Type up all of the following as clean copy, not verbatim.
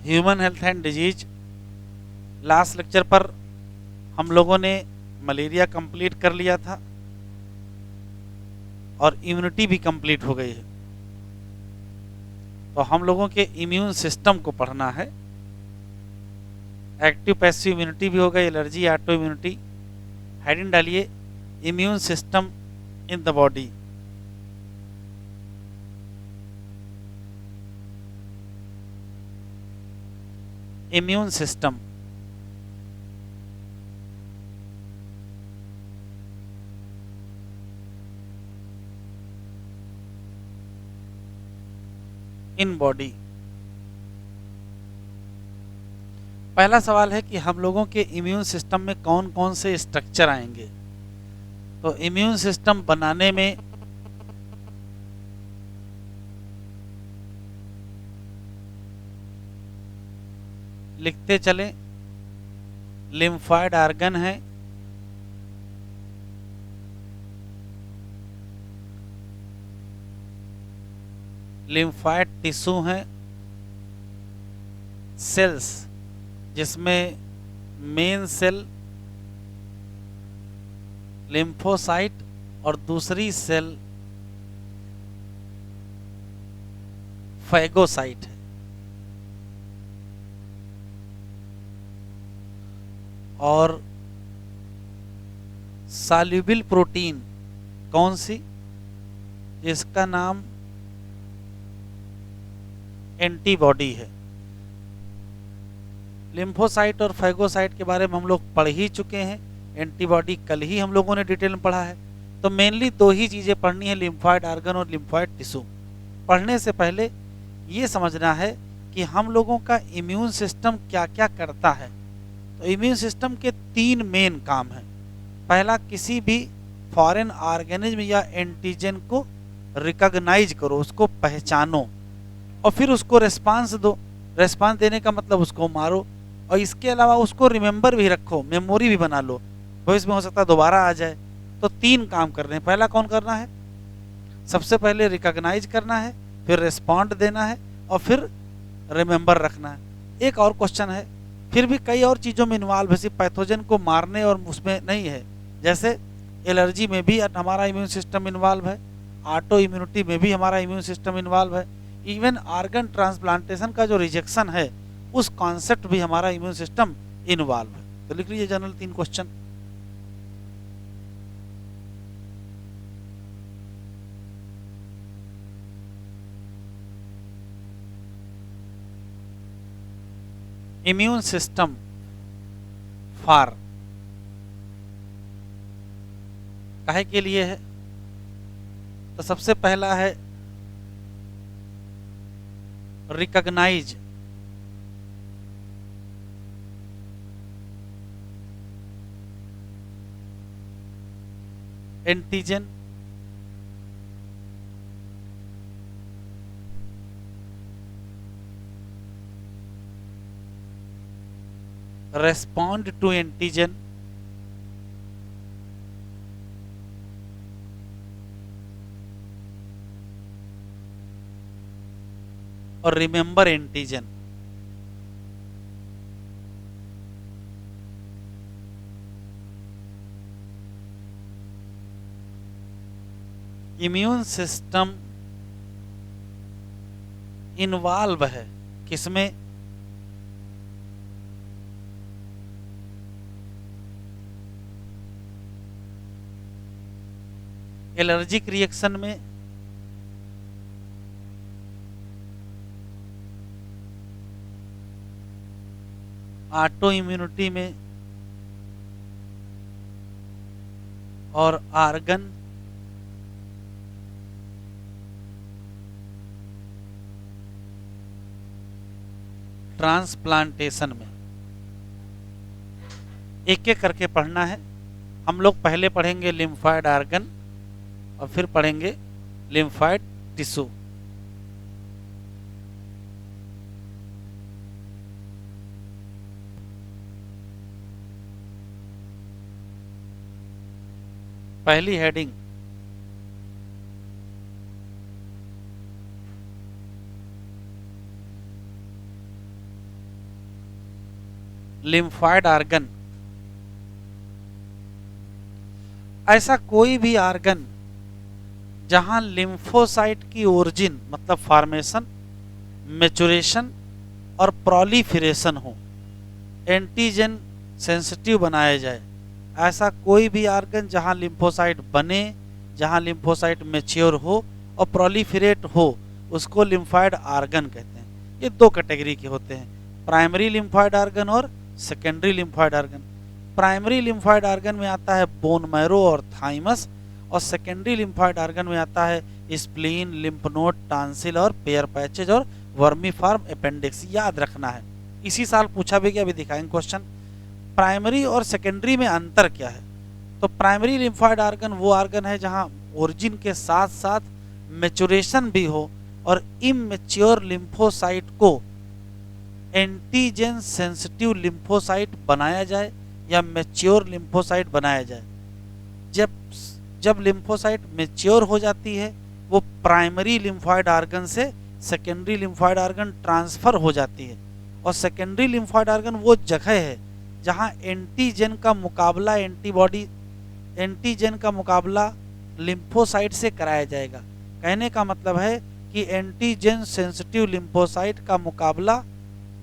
Human health and disease. Last lecture पर हम लोगों ने मलेरिया कंप्लीट कर लिया था और इम्यूनिटी भी कंप्लीट हो गई है। तो हम लोगों के इम्यून सिस्टम को पढ़ना है। एक्टिव पैसिव इम्यूनिटी भी हो गई, एलर्जी, ऑटो इम्यूनिटी। हेडिंग डालिए immune system in the body. Immune system in body. पहला सवाल है कि हम लोगों के इम्यून सिस्टम में कौन कौन से स्ट्रक्चर आएंगे। तो इम्यून सिस्टम बनाने में लिखते चलें, लिम्फॉइड ऑर्गन है, लिम्फॉइड टिश्यू है, सेल्स जिसमें मेन सेल लिम्फोसाइट और दूसरी सेल फैगोसाइट है। और सॉल्युबल प्रोटीन कौन सी, जिसका नाम एंटीबॉडी है। लिम्फोसाइट और फैगोसाइट के बारे में हम लोग पढ़ ही चुके हैं, एंटीबॉडी कल ही हम लोगों ने डिटेल में पढ़ा है। तो मेनली दो ही चीज़ें पढ़नी है, लिम्फॉइड ऑर्गन और लिम्फॉइड टिश्यू। पढ़ने से पहले ये समझना है कि हम लोगों का इम्यून सिस्टम क्या क्या करता है। तो इम्यून सिस्टम के 3 मेन काम हैं। पहला, किसी भी फॉरेन ऑर्गेनिज्म या एंटीजन को रिकॉग्नाइज करो, उसको पहचानो और फिर उसको रेस्पॉन्स दो। रेस्पॉन्स देने का मतलब उसको मारो, और इसके अलावा उसको रिमेंबर भी रखो, मेमोरी भी बना लो, भविष्य में हो सकता है दोबारा आ जाए। तो 3 काम कर रहे हैं। पहला कौन करना है, सबसे पहले रिकॉग्नाइज करना है, फिर रिस्पॉन्ड देना है और फिर रिमेंबर रखना है। एक और क्वेश्चन है, फिर भी कई और चीज़ों में इन्वॉल्व है, सिर्फ पैथोजन को मारने और उसमें नहीं है। जैसे एलर्जी में भी हमारा इम्यून सिस्टम इन्वॉल्व है, ऑटो इम्यूनिटी में भी हमारा इम्यून सिस्टम इन्वॉल्व है, इवन ऑर्गन ट्रांसप्लांटेशन का जो रिजेक्शन है उस कॉन्सेप्ट भी हमारा इम्यून सिस्टम इन्वॉल्व है। तो लिख लीजिए general 3 question. Immune system for काहे के लिए है। तो सबसे पहला है recognise, antigen, respond to antigen, और remember antigen. Immune system involve है किसमें, एलर्जिक रिएक्शन में, ऑटो इम्यूनिटी में और ऑर्गन ट्रांसप्लांटेशन में। एक एक करके पढ़ना है। हम लोग पहले पढ़ेंगे लिम्फॉइड ऑर्गन और फिर पढ़ेंगे लिम्फॉइड टिश्यू। पहली हेडिंग, लिम्फॉइड आर्गन, ऐसा कोई भी आर्गन जहां लिम्फोसाइट की ओरिजिन मतलब फॉर्मेशन, मैच्योरेशन और प्रोलिफरेशन हो, एंटीजन सेंसिटिव बनाया जाए। ऐसा कोई भी आर्गन जहां लिम्फोसाइट बने, जहां लिम्फोसाइट मैच्योर हो और प्रोलिफरेट हो, उसको लिम्फॉइड आर्गन कहते हैं। ये दो कैटेगरी के होते हैं, प्राइमरी लिम्फॉइड आर्गन और secondary lymphoid organ. Primary lymphoid organ में आता है बोन मैरो और थाइमस, और सेकेंडरी लिम्फॉइड आर्गन में आता है स्प्लीन, लिम्फ नोड, टांसिल और पेयर पैचेज और वर्मीफॉर्म अपेंडिक्स। याद रखना है, इसी साल पूछा भी गया, अभी दिखाएंगे क्वेश्चन। प्राइमरी और सेकेंडरी में अंतर क्या है? तो प्राइमरी लिम्फॉइड आर्गन वो आर्गन है जहां ओरिजिन के साथ साथ मैच्योरेशन भी हो और इमेच्योर लिम्फोसाइट को एंटीजन सेंसिटिव लिम्फोसाइट बनाया जाए या मैच्योर लिम्फोसाइट बनाया जाए। जब जब लिम्फोसाइट मैच्योर हो जाती है, वो प्राइमरी लिम्फॉइड आर्गन से सेकेंडरी लिम्फॉइड आर्गन ट्रांसफर हो जाती है। और सेकेंडरी लिम्फॉइड आर्गन वो जगह है जहां एंटीजन का मुकाबला एंटीजन का मुकाबला लिम्फोसाइट से कराया जाएगा। कहने का मतलब है कि एंटीजन सेंसिटिव लिम्फोसाइट का मुकाबला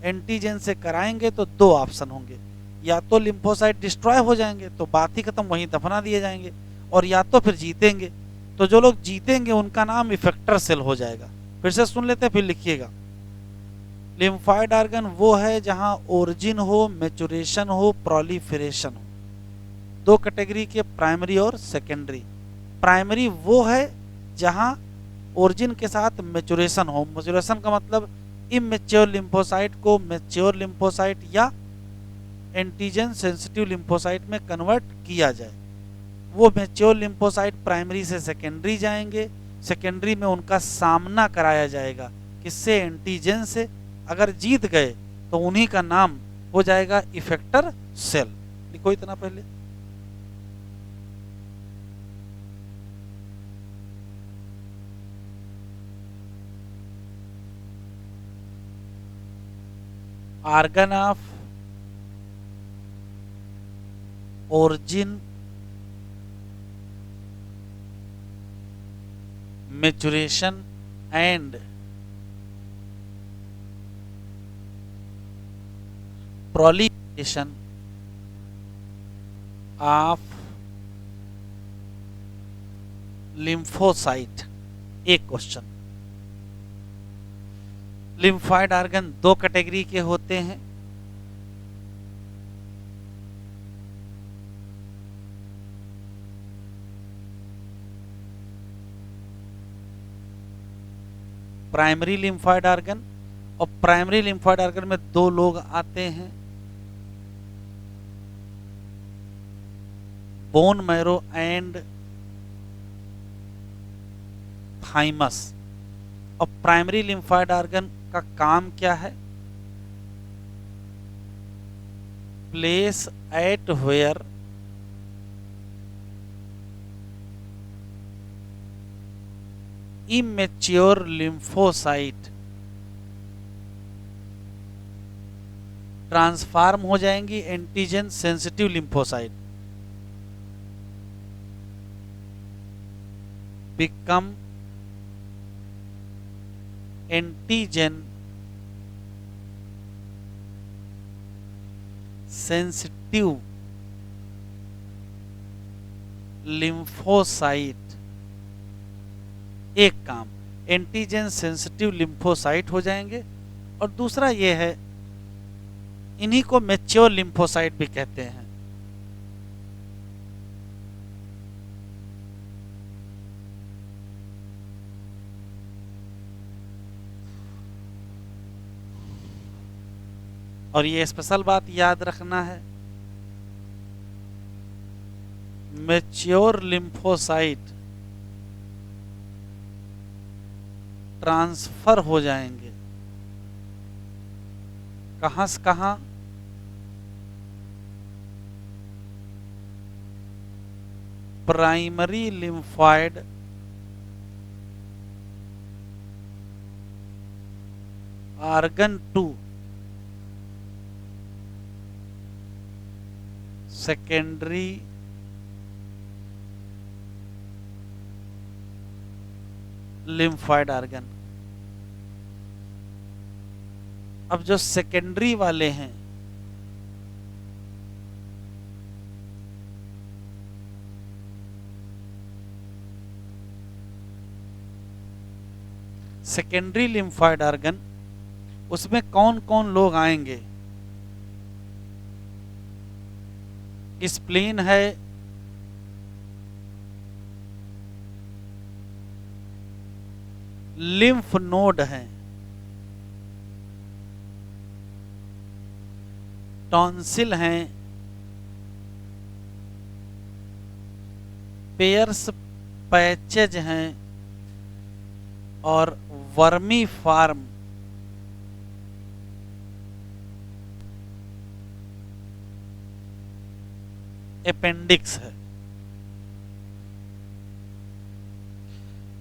एंटीजन से कराएंगे तो दो ऑप्शन होंगे, या तो लिम्फोसाइट डिस्ट्रॉय हो जाएंगे तो बात ही खत्म, वहीं दफना दिए जाएंगे, और या तो फिर जीतेंगे। तो जो लोग जीतेंगे उनका नाम इफेक्टर सेल हो जाएगा। फिर से सुन लेते हैं, फिर लिखिएगा। लिम्फॉइड आर्गन वो है जहां ओरिजिन हो, मैच्योरेशन हो, प्रोलिफरेशन हो। दो कैटेगरी के, प्राइमरी और सेकेंडरी। प्राइमरी वो है जहां ओरिजिन के साथ मैच्योरेशन हो। मैच्योरेशन का मतलब इमेच्योर लिम्फोसाइट को मैच्योर लिम्फोसाइट या एंटीजन सेंसिटिव लिम्फोसाइट में कन्वर्ट किया जाए। वो मैच्योर लिम्फोसाइट प्राइमरी से सेकेंडरी जाएंगे, सेकेंडरी में उनका सामना कराया जाएगा, किससे? एंटीजन से। अगर जीत गए तो उन्हीं का नाम हो जाएगा इफेक्टर सेल। लिखो इतना पहले। Organ of origin, maturation and proliferation of lymphocyte। एक क्वेश्चन। लिम्फॉइड आर्गन दो कैटेगरी के होते हैं, प्राइमरी लिम्फॉइड आर्गन। और प्राइमरी लिम्फॉइड आर्गन में दो लोग आते हैं, बोन मैरो एंड थाइमस। और प्राइमरी लिम्फॉइड आर्गन का काम क्या है? Place at where immature lymphocyte transform हो जाएंगी antigen sensitive lymphocyte, become antigen sensitive lymphocyte. एक काम, एंटीजन सेंसिटिव लिम्फोसाइट हो जाएंगे, और दूसरा ये है, इन्हीं को मैच्योर लिम्फोसाइट भी कहते हैं। और ये स्पेशल बात याद रखना है, मैच्योर लिम्फोसाइट ट्रांसफर हो जाएंगे कहां से कहां? Primary lymphoid organ 2 secondary lymphoid organ. अब जो सेकेंडरी वाले हैं, सेकेंडरी लिम्फॉइड ऑर्गन, उसमें कौन कौन लोग आएंगे? स्प्लीन है, लिम्फ नोड है, टॉन्सिल हैं, पेयर्स पैचेज हैं और वर्मी फार्म अपेंडिक्स है।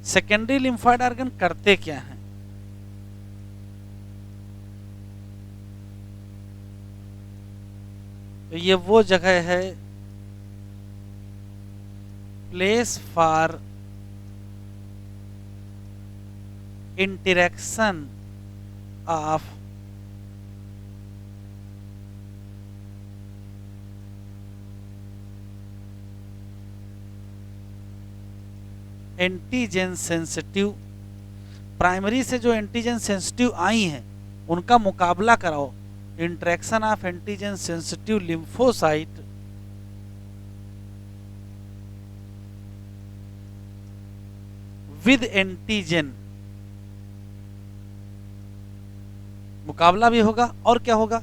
सेकेंडरी लिम्फॉइड ऑर्गन करते क्या हैं? तो ये वो जगह है, place for interaction of antigen sensitive, primary से जो एंटीजन सेंसिटिव आई हैं उनका मुकाबला कराओ। Interaction of antigen sensitive lymphocyte with antigen, मुकाबला भी होगा और क्या होगा,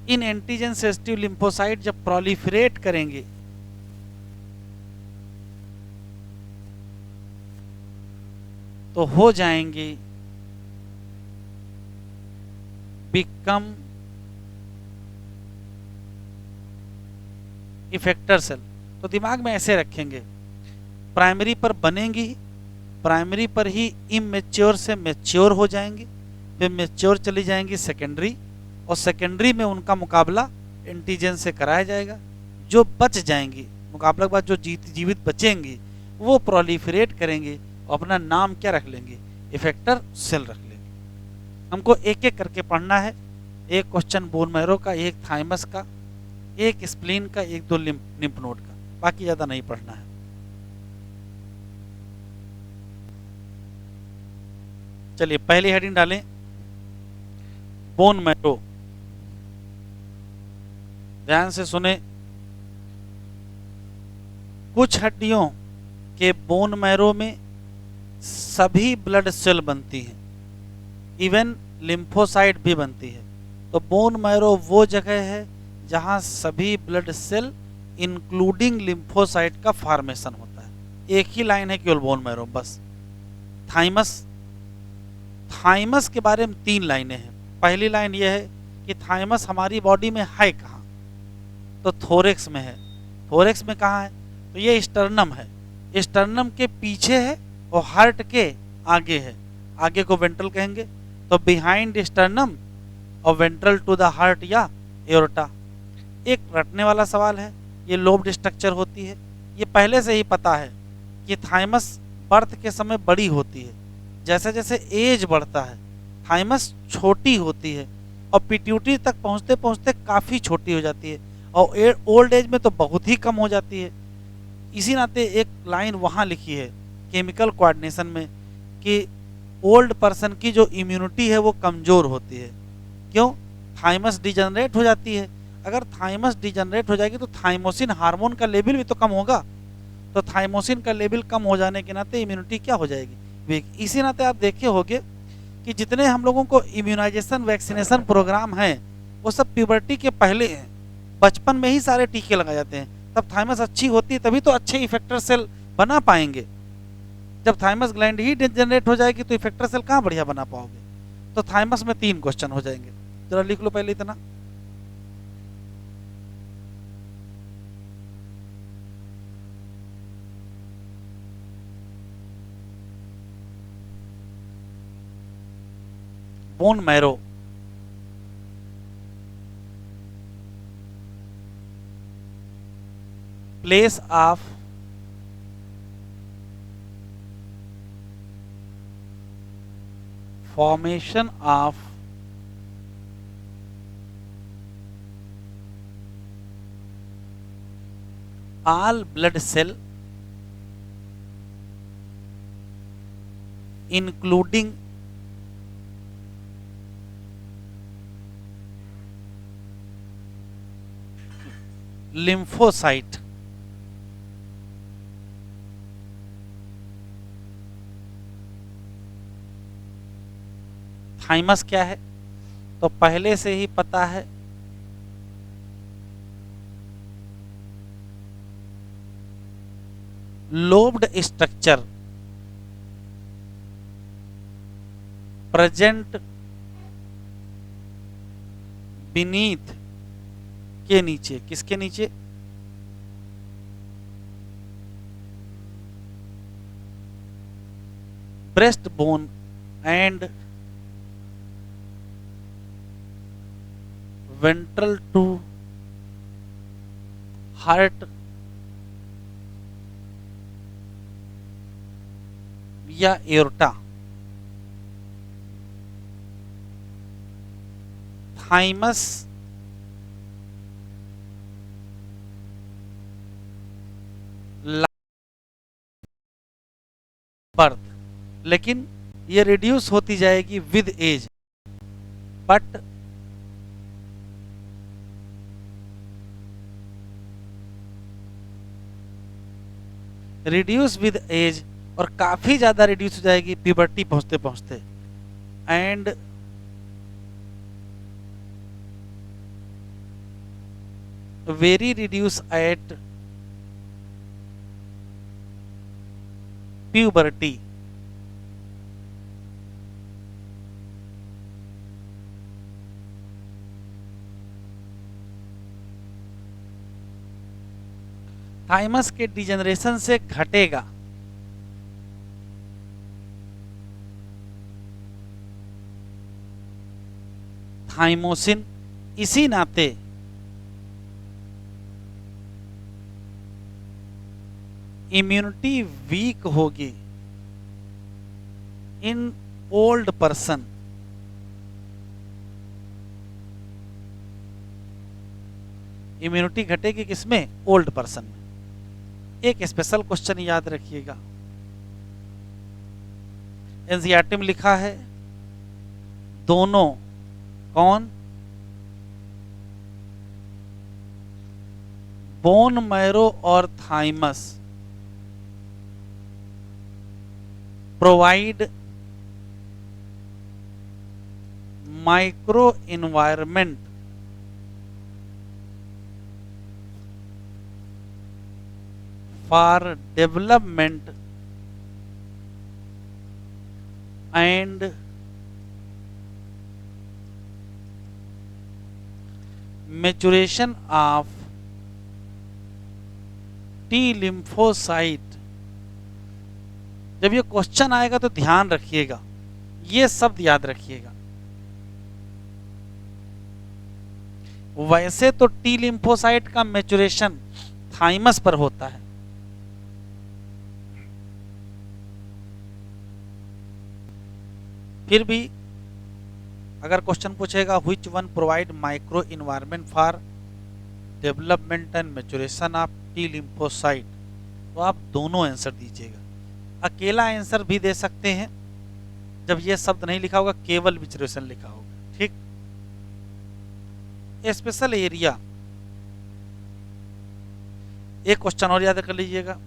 इन एंटीजन सेंसिटिव लिम्फोसाइट जब प्रोलिफरेट करेंगे तो हो जाएंगे बिकम इफेक्टर सेल। तो दिमाग में ऐसे रखेंगे, प्राइमरी पर बनेंगी, प्राइमरी पर ही इमेच्योर से मैच्योर हो जाएंगी, फिर मैच्योर चली जाएंगी सेकेंडरी, और सेकेंडरी में उनका मुकाबला एंटीजन से कराया जाएगा। जो बच जाएंगी, मुकाबला के बाद जो जीवित बचेंगी वो प्रोलिफरेट करेंगे और अपना नाम क्या रख लेंगे, इफेक्टर सेल रख लेंगे। हमको एक एक करके पढ़ना है, एक क्वेश्चन बोन मैरो का, एक थाइमस का, एक स्प्लीन का, एक दो लिम्फ नोड का, बाकी ज्यादा नहीं पढ़ना है। चलिए पहली हेडिंग डालें, बोन मैरो। ध्यान से सुने, कुछ हड्डियों के बोन मैरो में सभी ब्लड सेल बनती हैं, इवन लिम्फोसाइट भी बनती है। तो बोन मैरो वो जगह है जहां सभी ब्लड सेल इंक्लूडिंग लिम्फोसाइट का फॉर्मेशन होता है। एक ही लाइन है केवल बोन मैरो, बस। थाइमस, थाइमस के बारे में 3 लाइनें हैं। पहली लाइन यह है कि थाइमस हमारी बॉडी में है कहाँ, तो थोरेक्स में है। थोरेक्स में कहाँ है, तो ये स्टर्नम है, स्टर्नम के पीछे है और हार्ट के आगे है, आगे को वेंट्रल कहेंगे। तो बिहाइंड स्टर्नम और वेंट्रल टू द हार्ट या एओर्टा। एक रटने वाला सवाल है, ये लोब्ड स्ट्रक्चर होती है, ये पहले से ही पता है कि थाइमस बर्थ के समय बड़ी होती है, जैसे जैसे एज बढ़ता है थाइमस छोटी होती है और पिट्यूटरी तक पहुंचते पहुंचते काफ़ी छोटी हो जाती है और ओल्ड एज में तो बहुत ही कम हो जाती है। इसी नाते एक लाइन वहाँ लिखी है केमिकल कोऑर्डिनेशन में कि ओल्ड पर्सन की जो इम्यूनिटी है वो कमज़ोर होती है। क्यों? थाइमस डिजनरेट हो जाती है। अगर थाइमस डिजनरेट हो जाएगी तो थाइमोसिन हार्मोन का लेवल भी तो कम होगा, तो थाइमोसिन का लेवल कम हो जाने के नाते इम्यूनिटी क्या हो जाएगी, वीक। इसी नाते आप देखे होंगे कि जितने हम लोगों को इम्यूनाइजेशन वैक्सीनेशन प्रोग्राम हैं वो सब प्यूबर्टी के पहले हैं, बचपन में ही सारे टीके लगाए जाते हैं। तब थाइमस अच्छी होती है तभी तो अच्छे इफेक्टर सेल बना पाएंगे। जब थाइमस ग्लैंड ही डिजनरेट हो जाएगी तो इफेक्टर सेल कहाँ बढ़िया बना पाओगे। तो थाइमस में 3 क्वेश्चन हो जाएंगे, जरा लिख लो पहले इतना। Bone marrow, place of formation of all blood cell including lymphocyte। Thymus क्या है तो पहले से ही पता है, लोब्ड स्ट्रक्चर प्रेजेंट बीनीथ के नीचे, किसके नीचे, breast bone and ventral to heart या एोर्टा। थाइमस बर्थ, लेकिन ये रिड्यूस होती जाएगी with age, but reduce with age, और काफी ज्यादा रिड्यूस हो जाएगी प्यूबर्टी पहुंचते पहुंचते, and very reduce at puberty. Thymus के डिजेनरेशन से घटेगा, थाइमोसिन, इसी नाते इम्यूनिटी वीक होगी इन ओल्ड पर्सन। इम्यूनिटी घटेगी किसमें, ओल्ड पर्सन में। एक स्पेशल क्वेश्चन याद रखिएगा, एनसीईआरटी में लिखा है दोनों कौन, बोन मैरो और thymus provide micro environment for development and maturation of T lymphocyte. जब ये क्वेश्चन आएगा तो ध्यान रखिएगा, ये शब्द याद रखिएगा। वैसे तो टी लिम्फोसाइट का मैच्योरेशन थाइमस पर होता है, फिर भी अगर क्वेश्चन पूछेगा which one provide micro environment for development and maturation of T lymphocyte, तो आप दोनों आंसर दीजिएगा। अकेला आंसर भी दे सकते हैं जब ये शब्द नहीं लिखा होगा, केवल मैच्योरेशन लिखा होगा। ठीक, स्पेशल एरिया, एक क्वेश्चन और याद कर लीजिएगा,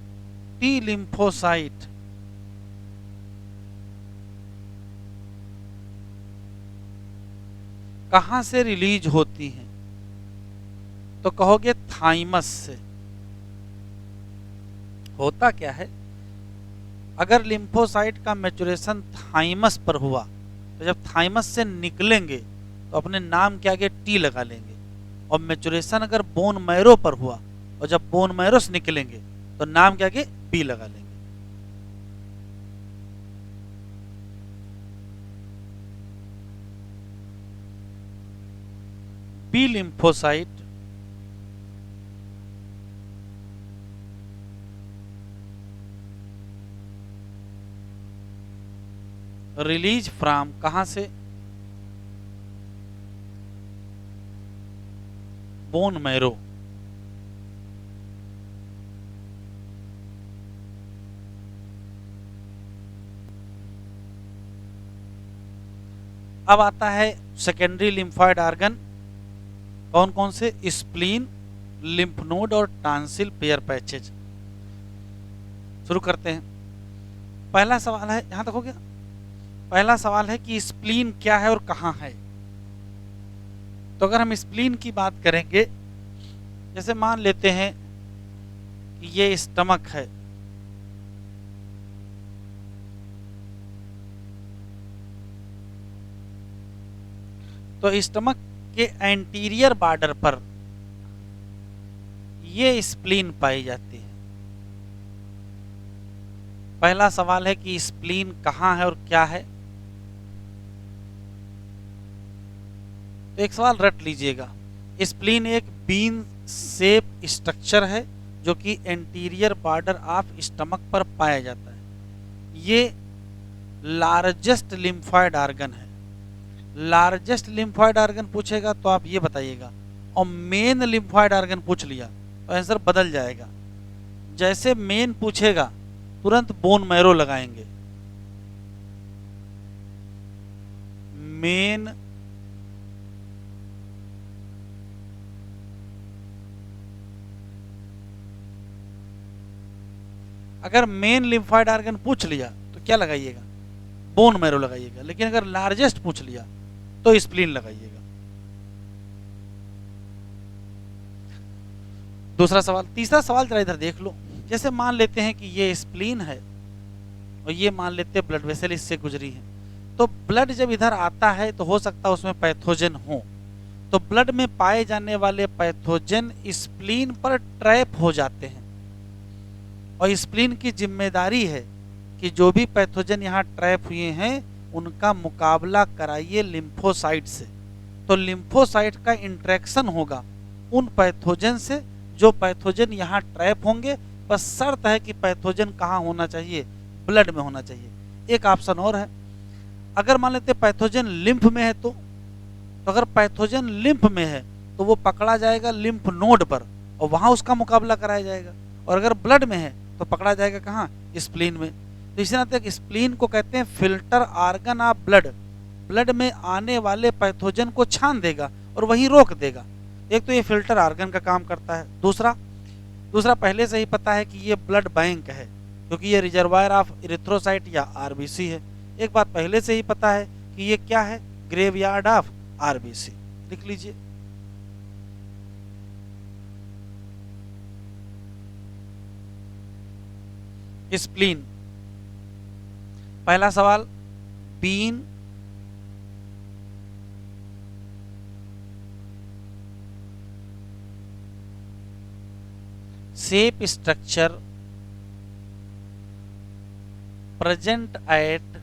टी लिम्फोसाइट कहां से रिलीज होती हैं, तो कहोगे थाइमस से। होता क्या है, अगर लिम्फोसाइट का मैच्योरेशन थाइमस पर हुआ तो जब थाइमस से निकलेंगे तो अपने नाम के आगे टी लगा लेंगे, और मैच्योरेशन अगर बोन मैरो पर हुआ और जब बोन मैरो से निकलेंगे तो नाम के आगे बी लगा लेंगे। बी लिम्फोसाइट रिलीज फ्रॉम कहां से? Bone marrow. अब आता है सेकेंडरी लिम्फॉइड ऑर्गन, कौन कौन से? स्प्लीन, लिम्फ नोड और टांसिल पेयर पैचेज। शुरू करते हैं। पहला सवाल है, यहां तक हो गया। पहला सवाल है कि स्प्लीन क्या है और कहां है। तो अगर हम स्प्लीन की बात करेंगे, जैसे मान लेते हैं कि ये स्टमक है, तो स्टमक के एंटीरियर बॉर्डर पर ये स्प्लीन पाई जाती है। पहला सवाल है कि स्प्लीन कहां है और क्या है। तो एक सवाल रट लीजिएगा, स्प्लीन एक बीन शेप स्ट्रक्चर है जो कि एंटीरियर बॉर्डर ऑफ स्टमक पर पाया जाता है। ये लार्जेस्ट लिम्फॉइड ऑर्गन है। लार्जेस्ट लिम्फॉइड ऑर्गन पूछेगा तो आप ये बताइएगा, और मेन लिम्फॉइड ऑर्गन पूछ लिया तो आंसर बदल जाएगा। जैसे मेन पूछेगा तुरंत बोन मैरो लगाएंगे। मेन अगर मेन लिम्फॉइड ऑर्गन पूछ लिया तो क्या लगाइएगा? बोन मैरो लगाइएगा। लेकिन अगर लार्जेस्ट पूछ लिया तो स्प्लीन लगाइएगा। दूसरा सवाल। तीसरा सवाल जरा इधर देख लो। जैसे मान लेते हैं कि ये स्प्लीन है और ये मान लेते हैं ब्लड वेसल इससे गुजरी है, तो ब्लड जब इधर आता है तो हो सकता है उसमें पैथोजन हो। तो ब्लड में पाए जाने वाले पैथोजन स्प्लीन पर ट्रैप हो जाते हैं, और स्प्लीन की जिम्मेदारी है कि जो भी पैथोजन यहाँ ट्रैप हुए हैं उनका मुकाबला कराइए लिम्फोसाइट से। तो लिम्फोसाइट का इंट्रैक्शन होगा उन पैथोजन से जो पैथोजन यहाँ ट्रैप होंगे। बस शर्त है कि पैथोजन कहाँ होना चाहिए? ब्लड में होना चाहिए। एक ऑप्शन और है, अगर मान लेते पैथोजन लिम्फ में है तो अगर पैथोजन लिम्फ में है तो वो पकड़ा जाएगा लिम्फ नोड पर और वहां उसका मुकाबला कराया जाएगा। और अगर ब्लड में है तो पकड़ा जाएगा कहाँ? स्प्लीन में। तो इसी नाते स्प्लीन को कहते हैं filter organ of blood. Blood में आने वाले पैथोजन को छान देगा और वहीं रोक देगा। एक तो ये फिल्टर ऑर्गन का काम करता है। दूसरा पहले से ही पता है कि ये ब्लड बैंक है क्योंकि ये रिजर्वायर ऑफ इरिथ्रोसाइट या आरबीसी है। एक बात पहले से ही पता है कि ये क्या है? Graveyard of RBC. लिख लीजिए। स्प्लीन, पहला सवाल, bean shape structure present at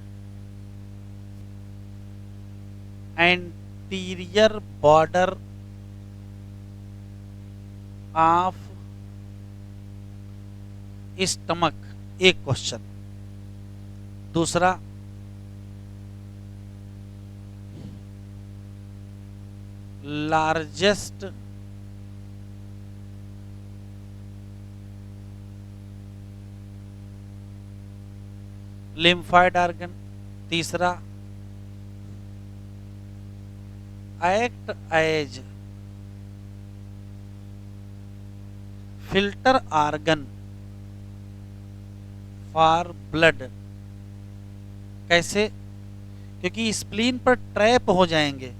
anterior border of stomach, एक क्वेश्चन। दूसरा, लार्जेस्ट लिम्फॉइड ऑर्गन। तीसरा, act as filter organ for blood. कैसे? क्योंकि स्प्लीन पर ट्रैप हो जाएंगे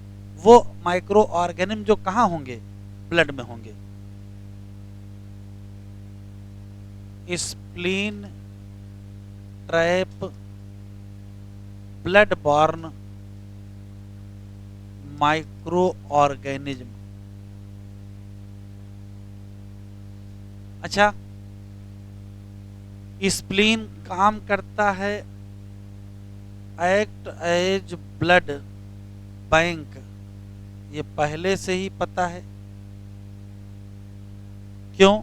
वो माइक्रो ऑर्गेनिज्म जो कहाँ होंगे? ब्लड में होंगे। Spleen trap blood born micro organism. अच्छा, स्प्लीन काम करता है एक्ट एज ब्लड बैंक, ये पहले से ही पता है। क्यों?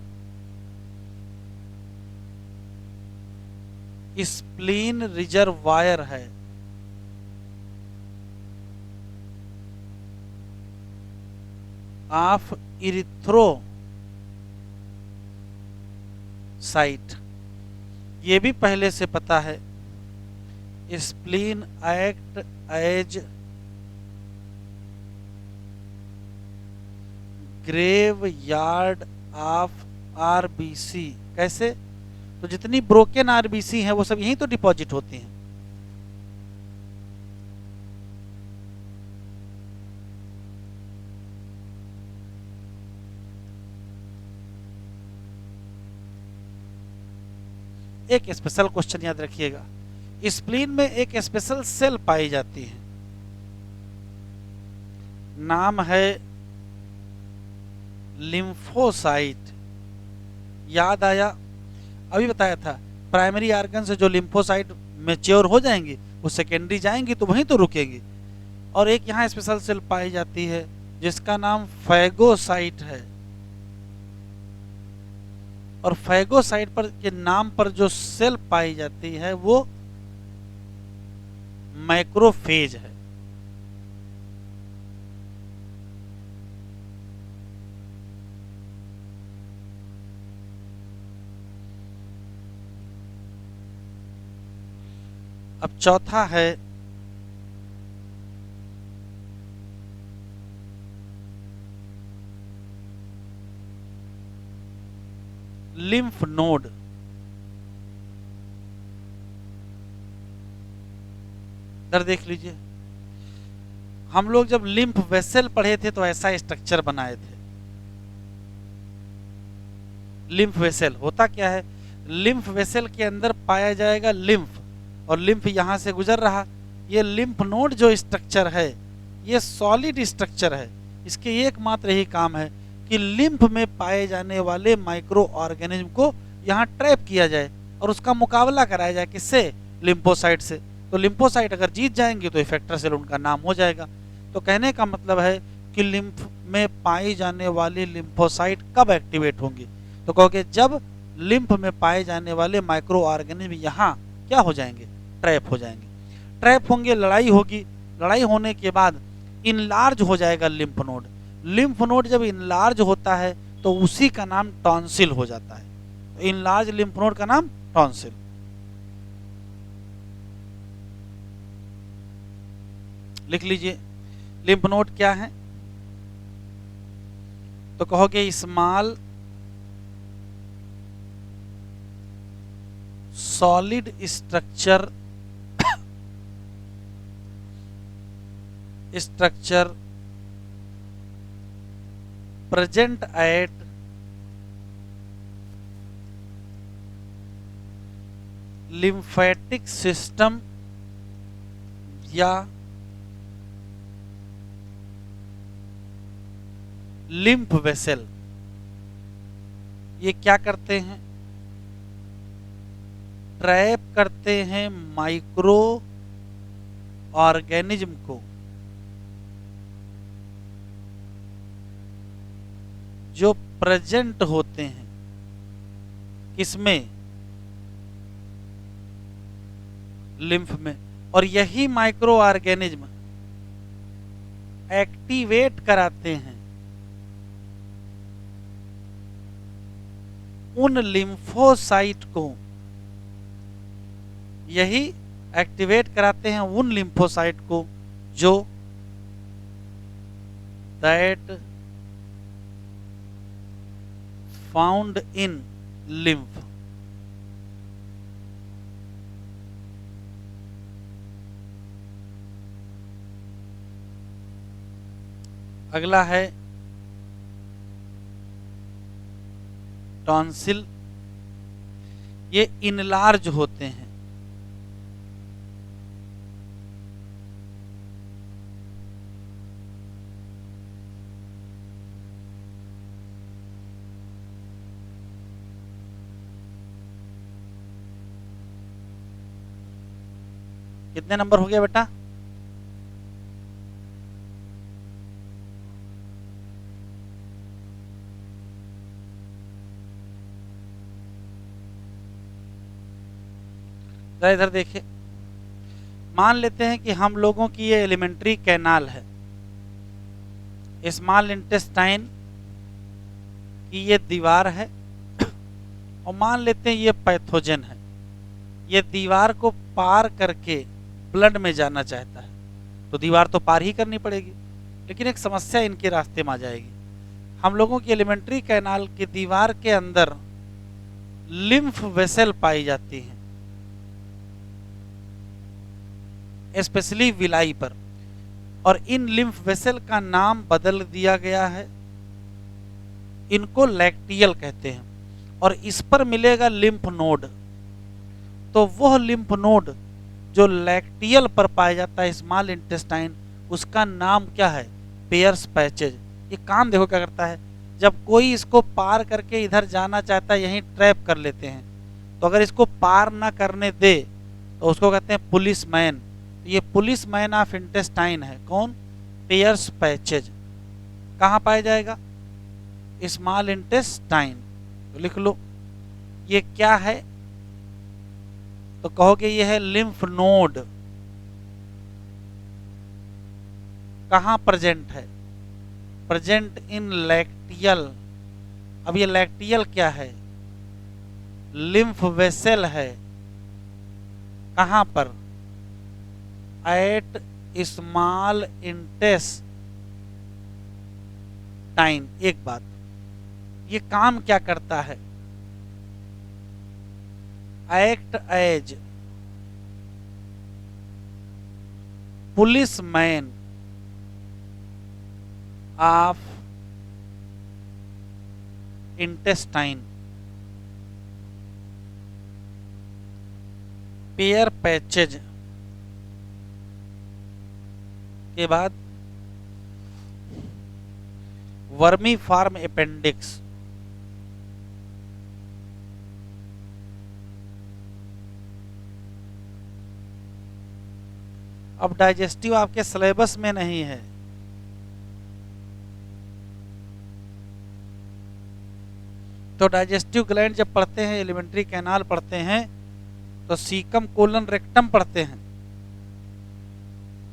स्प्लीन रिजर्वायर है ऑफ इरिथ्रोसाइट, ये भी पहले से पता है। Spleen act as graveyard of RBC. कैसे? तो जितनी ब्रोकन आरबीसी हैं वो सब यहीं तो डिपॉजिट होती हैं। एक स्पेशल क्वेश्चन याद रखिएगा, स्प्लीन में एक स्पेशल सेल पाई जाती है, नाम है लिम्फोसाइट। याद आया? अभी बताया था प्राइमरी आर्गन से जो लिम्फोसाइट मैच्योर हो जाएंगे वो सेकेंडरी जाएंगी तो वहीं तो रुकेंगी। और एक यहाँ स्पेशल सेल पाई जाती है जिसका नाम फैगोसाइट है। और फैगोसाइट पर के नाम पर जो सेल पाई जाती है वो मैक्रोफेज है। अब चौथा है लिम्फ नोड। इधर देख लीजिए, हम लोग जब लिम्फ वेसल पढ़े थे तो ऐसा स्ट्रक्चर बनाए थे। लिम्फ वेसल होता क्या है? लिम्फ वेसल के अंदर पाया जाएगा लिम्फ, और लिम्फ यहां से गुजर रहा। ये लिम्फ नोड जो स्ट्रक्चर है ये सॉलिड स्ट्रक्चर है। इसके एकमात्र ही काम है कि लिम्फ में पाए जाने वाले माइक्रो ऑर्गेनिज्म को यहाँ ट्रैप किया जाए और उसका मुकाबला कराया जाए। किससे? लिम्फोसाइट से। तो लिम्फोसाइट अगर जीत जाएंगे तो इफेक्टर सेल उनका नाम हो जाएगा। तो कहने का मतलब है कि लिम्फ में पाई जाने वाली लिम्फोसाइट कब एक्टिवेट होंगी? तो कहोगे जब लिम्फ में पाए जाने वाले माइक्रो ऑर्गेनिज्म यहाँ क्या हो जाएंगे? ट्रैप हो जाएंगे। ट्रैप होंगे, लड़ाई होगी, लड़ाई होने के बाद इनलार्ज हो जाएगा लिम्फ नोड। लिम्फ नोड जब इनलार्ज होता है तो उसी का नाम टॉन्सिल हो जाता है। तो इनलार्ज लिम्फ नोड का नाम टॉन्सिल। लिख लीजिए लिम्फ नोड क्या है? तो कहोगे small solid structure present at lymphatic system या लिम्फ वेसल। ये क्या करते हैं? ट्रैप करते हैं माइक्रो ऑर्गेनिज्म को जो प्रेजेंट होते हैं किसमें? लिम्फ में। और यही माइक्रो ऑर्गेनिज्म एक्टिवेट कराते हैं उन लिम्फोसाइट को, यही एक्टिवेट कराते हैं उन लिम्फोसाइट को जो दैट फाउंड इन लिम्फ। अगला है टॉन्सिल। ये इनलार्ज होते हैं। कितने नंबर हो गया बेटा? इधर देखिए, मान लेते हैं कि हम लोगों की ये एलिमेंट्री कैनाल है। स्मॉल इंटेस्टाइन की ये दीवार है और मान लेते हैं ये पैथोजन है, ये दीवार को पार करके ब्लड में जाना चाहता है, तो दीवार तो पार ही करनी पड़ेगी। लेकिन एक समस्या इनके रास्ते में आ जाएगी। हम लोगों की एलिमेंट्री कैनाल की दीवार के अंदर लिम्फ वेसल पाई जाती हैं, स्पेशली विलाई पर, और इन लिम्फ वेसल का नाम बदल दिया गया है, इनको लैक्टियल कहते हैं, और इस पर मिलेगा लिम्फ नोड। तो वह लिम्फ नोड जो लैक्टियल पर पाया जाता है स्मॉल इंटेस्टाइन, उसका नाम क्या है? Pairs patches. ये काम देखो क्या करता है, जब कोई इसको पार करके इधर जाना चाहता है यहीं ट्रैप कर लेते हैं, तो अगर इसको पार ना करने दे तो उसको कहते हैं पुलिस मैन। ये पुलिस मैन ऑफ इंटेस्टाइन है, कौन? Pairs patches. कहाँ पाया जाएगा? Small intestine. तो लिख लो ये क्या है, तो कहोगे ये है लिम्फ नोड। कहाँ प्रेजेंट है? Present in lacteal. अब ये लैक्टियल क्या है? लिम्फ वेसल है। कहाँ पर? At small intestine. एक बात, ये काम क्या करता है? Act as policeman of intestine. Peyer patches के बाद वर्मी फार्म अपेंडिक्स। अब डाइजेस्टिव आपके सिलेबस में नहीं है, तो डाइजेस्टिव ग्लैंड जब पढ़ते हैं, एलिमेंट्री कैनाल पढ़ते हैं, तो सीकम कोलन रेक्टम पढ़ते हैं।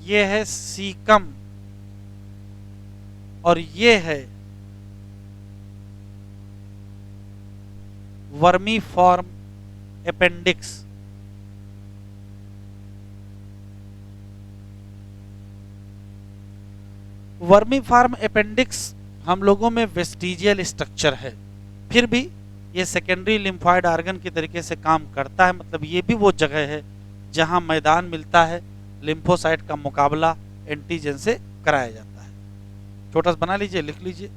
ये है सीकम और ये है vermi form appendix. Vermi form appendix हम लोगों में वेस्टिजियल स्ट्रक्चर है, फिर भी ये सेकेंडरी लिम्फॉइड ऑर्गन की तरीके से काम करता है। मतलब ये भी वो जगह है जहां मैदान मिलता है, लिम्फोसाइट का मुकाबला एंटीजन से कराया जाता है। छोटा सा बना लीजिए, लिख लीजिए,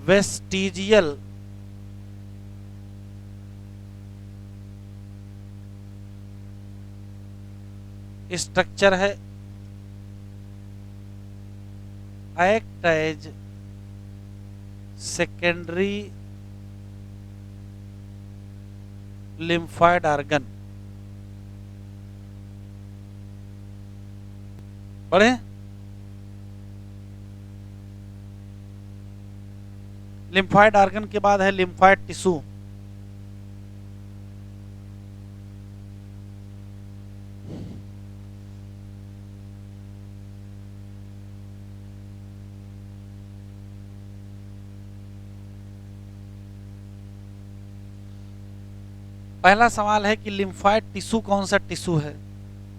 वेस्टिजियल स्ट्रक्चर है, act as secondary lymphoid organ. पढ़े? लिम्फॉइड ऑर्गन के बाद है लिम्फॉइड टिश्यू। पहला सवाल है कि लिम्फॉइड टिश्यू कौन सा टिश्यू है?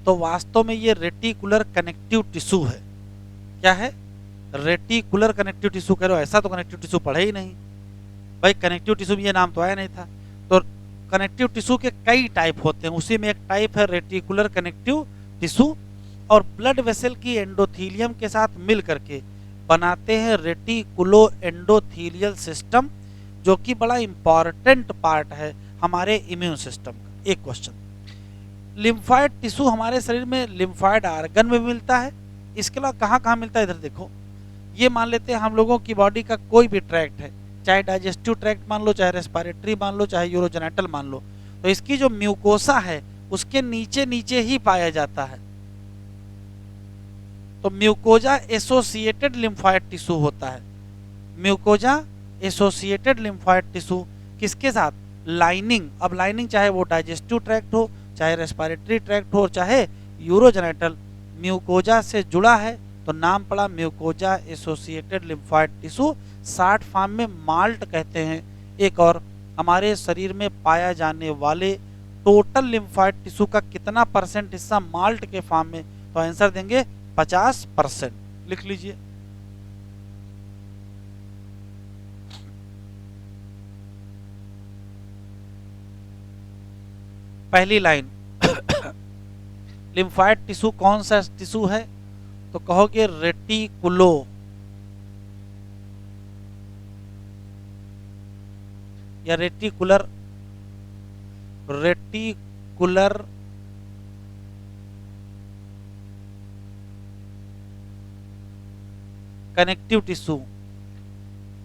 तो वास्तव में ये रेटिकुलर कनेक्टिव टिश्यू है। क्या है? Reticular connective tissue. कह रहे हो ऐसा तो कनेक्टिव टिश्यू पढ़े ही नहीं भाई, कनेक्टिव टिश्यू में ये नाम तो आया नहीं था। तो कनेक्टिव टिश्यू के कई टाइप होते हैं, उसी में एक टाइप है रेटिकुलर कनेक्टिव टिश्यू, और ब्लड वेसल की एंडोथीलियम के साथ मिल करके बनाते हैं रेटिकुलो एंडोथीलियल सिस्टम, जो कि बड़ा इंपॉर्टेंट पार्ट है हमारे इम्यून सिस्टम का। एक क्वेश्चन, लिम्फॉइड टिश्यू हमारे शरीर में लिम्फॉइड ऑर्गन में मिलता है, इसके अलावा कहाँ कहाँ मिलता है? इधर देखो, ये मान लेते हैं हम लोगों की बॉडी का कोई भी ट्रैक्ट है, चाहे डाइजेस्टिव ट्रैक्ट मान लो, चाहे रेस्पिरेटरी मान लो, चाहे यूरोजेनिटल मान लो, तो इसकी जो म्यूकोसा है उसके नीचे नीचे ही पाया जाता है। तो म्यूकोजा एसोसिएटेड लिम्फॉइड टिश्यू होता है। म्यूकोजा एसोसिएटेड लिम्फॉइड टिश्यू किसके साथ? लाइनिंग। अब लाइनिंग चाहे वो डाइजेस्टिव ट्रैक्ट हो, चाहे रेस्पिरेटरी ट्रैक्ट हो, चाहे यूरोजेनिटल, म्यूकोजा से जुड़ा है तो नाम पड़ा mucosa associated lymphoid tissue, short form में माल्ट कहते हैं। एक और, हमारे शरीर में पाया जाने वाले टोटल लिम्फोइड टिश्यू का कितना परसेंट हिस्सा माल्ट के फॉर्म में, तो आंसर देंगे 50%। लिख लीजिए। पहली लाइन लिम्फोइड टिश्यू कौन सा टिश्यू है, तो कहोगे रेटिकुलो या रेटिकुलर, रेटिकुलर कनेक्टिव टिश्यू,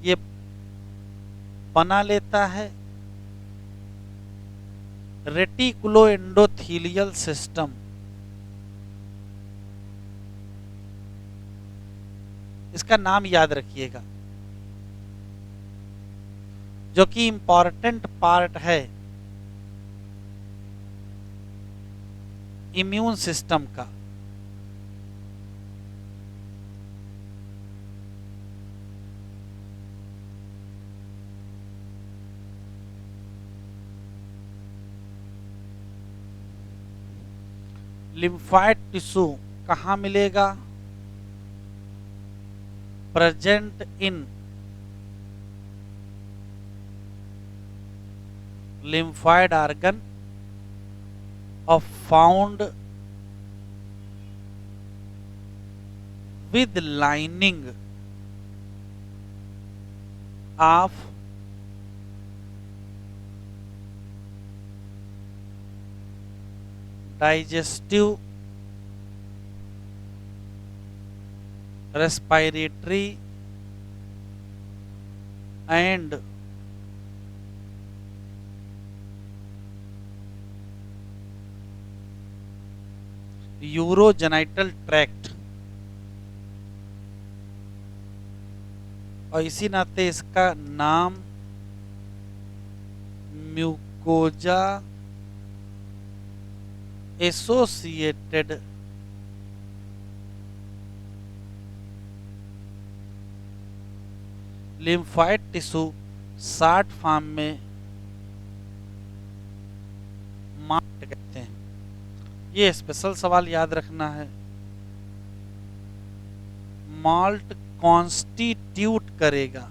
ये बना लेता है रेटिकुलो एंडोथीलियल सिस्टम। इसका नाम याद रखिएगा, जो कि इंपॉर्टेंट पार्ट है इम्यून सिस्टम का। लिम्फोइड टिश्यू कहाँ मिलेगा, present in lymphoid organ of found with lining of digestive, respiratory and urogenital tract, और इसी नाते इसका नाम mucosa associated lymphoid tissue short form में माल्ट कहते हैं। ये स्पेशल सवाल याद रखना है। माल्ट कॉन्स्टिट्यूट करेगा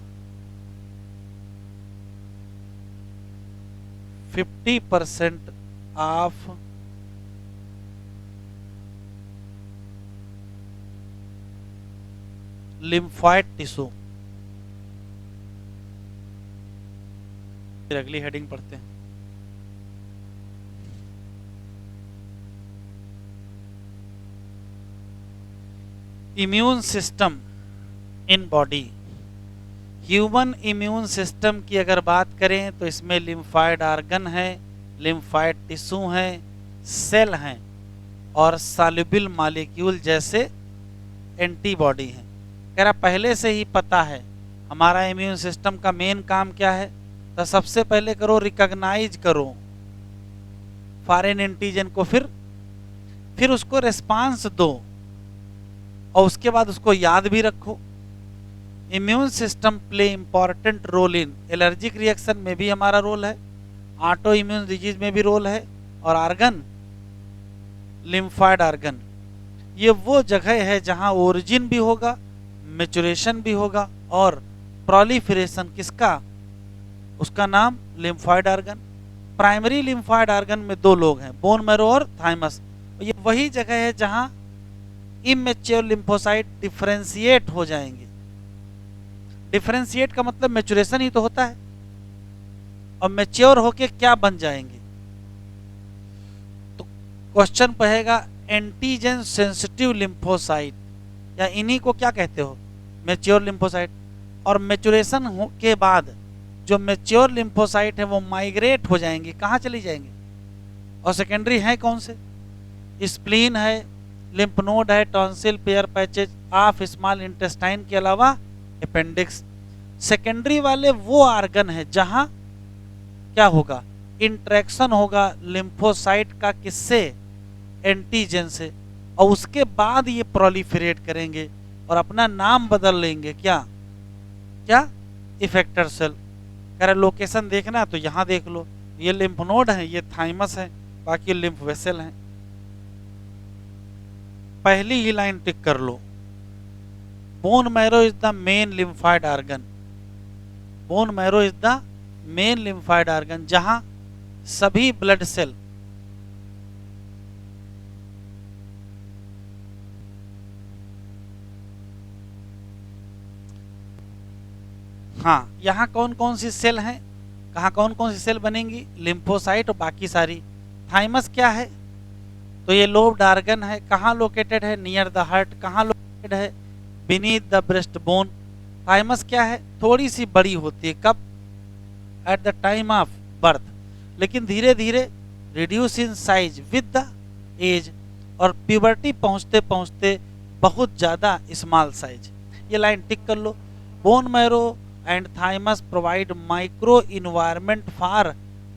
50% ऑफ लिम्फोइड टिश्यू। फिर अगली हेडिंग पढ़ते हैं। Immune system in body. Human immune system की अगर बात करें तो इसमें लिम्फोइड ऑर्गन है, लिम्फोइड टिश्यू हैं, सेल हैं और सॉल्युबल मॉलिक्यूल जैसे एंटीबॉडी हैं। कह रहा पहले से ही पता है हमारा इम्यून सिस्टम का मेन काम क्या है, तो सबसे पहले करो रिकॉग्नाइज करो फॉरेन एंटीजन को, फिर उसको रिस्पांस दो और उसके बाद उसको याद भी रखो। Immune system play important role in allergic reaction में भी हमारा रोल है, ऑटो इम्यून डिजीज में भी रोल है, और ऑर्गन लिम्फोइड ऑर्गन ये वो जगह है जहां ओरिजिन भी होगा, मैच्योरेशन भी होगा और प्रोलिफरेशन किसका, उसका नाम lymphoid organ. Primary lymphoid organ में दो लोग हैं, बोन मैरो और थाइमस। ये वही जगह है जहां इमेच्योर लिम्फोसाइट डिफरेंशिएट हो जाएंगे। डिफरेंशिएट का मतलब मैच्योरेशन ही तो होता है, और मैच्योर होके क्या बन जाएंगे। तो क्वेश्चन पड़ेगा एंटीजन सेंसिटिव लिम्फोसाइट, या इन्हीं को क्या कहते हो, मैच्योर लिम्फोसाइट। और मैच्योरेशन के बाद जो मैच्योर लिम्फोसाइट है वो माइग्रेट हो जाएंगे, कहाँ चली जाएंगे, और सेकेंडरी है कौन से, स्प्लीन है, लिम्फ नोड है, tonsil, pair patches of small intestine के अलावा अपेंडिक्स। सेकेंडरी वाले वो ऑर्गन है जहां क्या होगा, इंटरेक्शन होगा लिम्फोसाइट का किससे, एंटीजन से। और उसके बाद ये प्रोलिफरेट करेंगे और अपना नाम बदल लेंगे। क्या क्या? Effector cell. कह रहे लोकेशन देखना है तो यहाँ देख लो, ये लिम्फ नोड है, ये थाइमस है, बाकी लिम्फ वेसल हैं। पहली ही लाइन टिक कर लो, bone marrow is the main lymphoid organ. Bone marrow is the main lymphoid organ, जहां सभी ब्लड सेल हाँ, यहाँ कौन कौन सी सेल हैं, कहाँ कौन कौन सी सेल बनेंगी? लिम्फोसाइट और बाकी सारी। थाइमस क्या है? तो ये लोब्ड ऑर्गन है। कहाँ लोकेटेड है? Near the heart. कहाँ लोकेटेड है? Beneath the breast bone. Thymus क्या है? थोड़ी सी बड़ी होती है। कब? At the time of birth, लेकिन धीरे धीरे reduce in size with the age, और प्यूबर्टी पहुंचते पहुंचते बहुत ज़्यादा स्मॉल साइज। ये लाइन टिक कर लो। Bone marrow and thymus provide micro environment for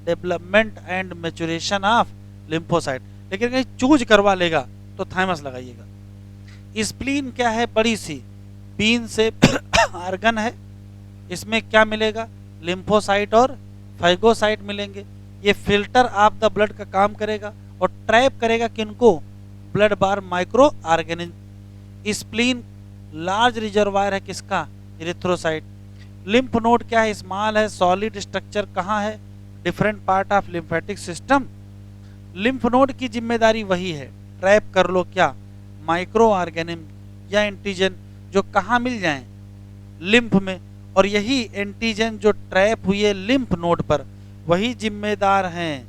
development and maturation of lymphocyte. लेकिन कहीं चूज करवा लेगा तो थाइमस लगाइएगा। स्प्लीन क्या है? बड़ी सी बीन से ऑर्गन है। इसमें क्या मिलेगा? लिम्फोसाइट और फाइगोसाइट मिलेंगे। ये फिल्टर ऑफ द ब्लड का काम करेगा और ट्रैप करेगा किनको? Blood borne micro organism. Spleen large reservoir है किसका? इरिथ्रोसाइट। लिम्फ नोड क्या है? स्मॉल है, सॉलिड स्ट्रक्चर। कहाँ है? Different part of lymphatic system. Lymph node की जिम्मेदारी वही है, ट्रैप कर लो क्या? माइक्रो ऑर्गेनिज्म या एंटीजन, जो कहाँ मिल जाएं? लिम्फ में। और यही एंटीजन जो ट्रैप हुए लिम्फ नोड पर, वही जिम्मेदार हैं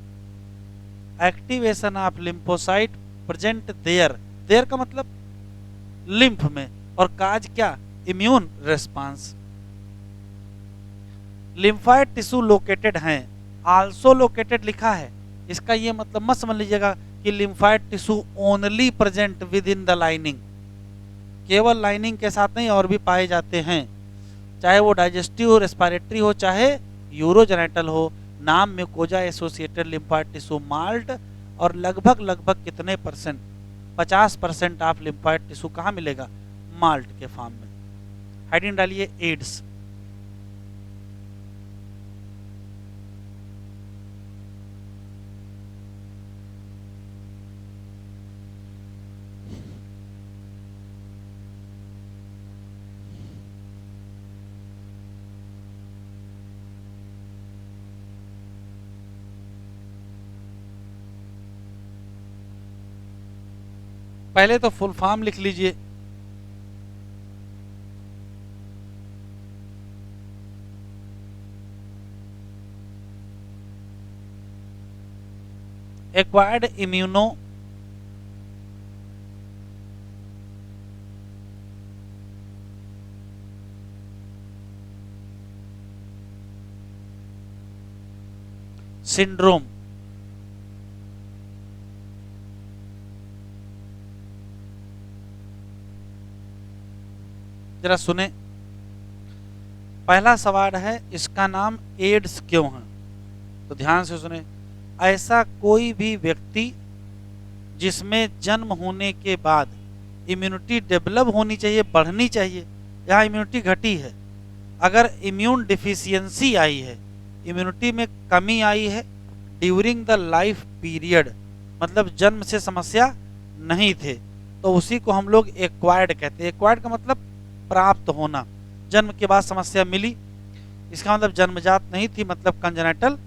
activation of lymphocyte present there. There का मतलब लिम्फ में, और काज क्या? Immune response. Lymphoid tissue located हैं, आल्सो लोकेटेड लिखा है। इसका ये मतलब मत समझ लीजिएगा कि lymphoid tissue only present within the lining, केवल लाइनिंग के साथ नहीं, और भी पाए जाते हैं, चाहे वो डाइजेस्टिव हो, रेस्पिरेटरी हो, चाहे यूरोजेनेटल हो। नाम में कोजा एसोसिएटेड लिम्फाइड टिश्यू माल्ट। और लगभग लगभग कितने परसेंट? 50% ऑफ लिम्फाइड टिश्यू कहाँ मिलेगा? माल्ट के फॉर्म में। हेडिंग डालिए एड्स। पहले तो फुल फॉर्म लिख लीजिए। Acquired immuno syndrome. जरा सुने, पहला सवाल है इसका नाम एड्स क्यों है? तो ध्यान से सुने। ऐसा कोई भी व्यक्ति जिसमें जन्म होने के बाद इम्यूनिटी डेवलप होनी चाहिए, बढ़नी चाहिए, यहाँ इम्यूनिटी घटी है, अगर इम्यून डिफिशियंसी आई है, इम्यूनिटी में कमी आई है ड्यूरिंग द लाइफ पीरियड, मतलब जन्म से समस्या नहीं थे, तो उसी को हम लोग एक्वायर्ड कहते हैं। एक्वायर्ड का मतलब प्राप्त होना, जन्म के बाद समस्या मिली, इसका मतलब जन्मजात नहीं थी, मतलब कंजेनिटल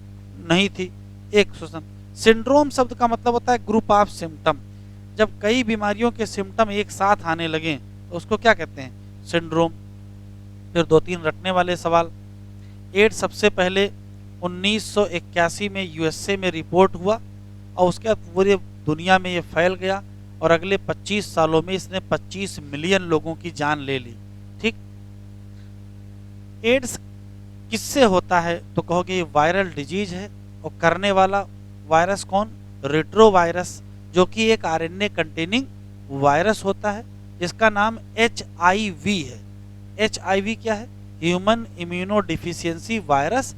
नहीं थी। एक शोषण। सिंड्रोम शब्द का मतलब होता है ग्रुप ऑफ सिम्टम, जब कई बीमारियों के सिम्टम एक साथ आने लगे तो उसको क्या कहते हैं? सिंड्रोम। फिर 2-3 रटने वाले सवाल। एड्स सबसे पहले 1981 में यूएसए में रिपोर्ट हुआ और उसके बाद पूरे दुनिया में ये फैल गया और अगले 25 सालों में इसने 25 मिलियन लोगों की जान ले ली। ठीक। एड्स किससे होता है? तो कहोगे ये वायरल डिजीज है, और करने वाला वायरस कौन? रेट्रोवायरस, जो कि एक आरएनए कंटेनिंग वायरस होता है, जिसका नाम HIV है। HIV क्या है? Human immuno deficiency virus.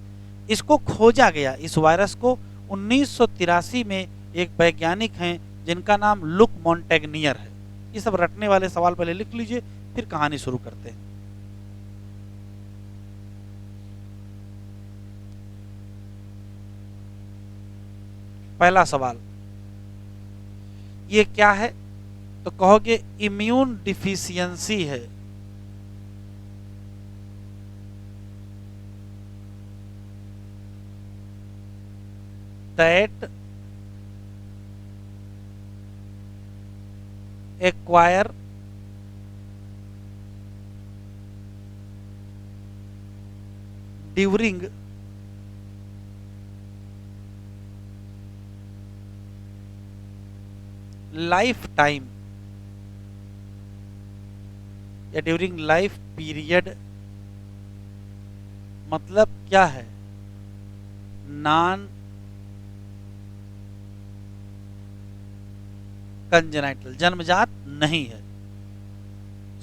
इसको खोजा गया, इस वायरस को 1983 में एक वैज्ञानिक हैं जिनका नाम लुक मॉन्टेग्नियर है। ये सब रटने वाले सवाल पहले लिख लीजिए, फिर कहानी शुरू करते हैं। पहला सवाल ये क्या है, तो कहोगे इम्यून डिफिशियंसी है। That acquire during life time या ड्यूरिंग लाइफ पीरियड, मतलब क्या है, नॉन कंजेनाइटल, जन्मजात नहीं है।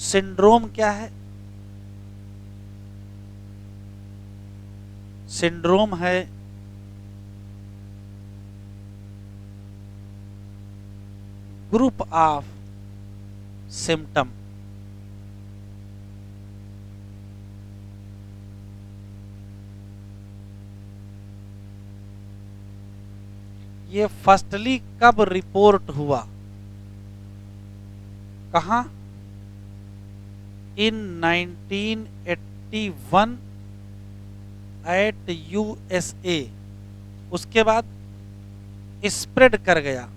सिंड्रोम क्या है, सिंड्रोम है ग्रुप ऑफ सिम्टम। ये फर्स्टली कब रिपोर्ट हुआ, कहां, इन 1981 एट यूएसए। उसके बाद स्प्रेड कर गया,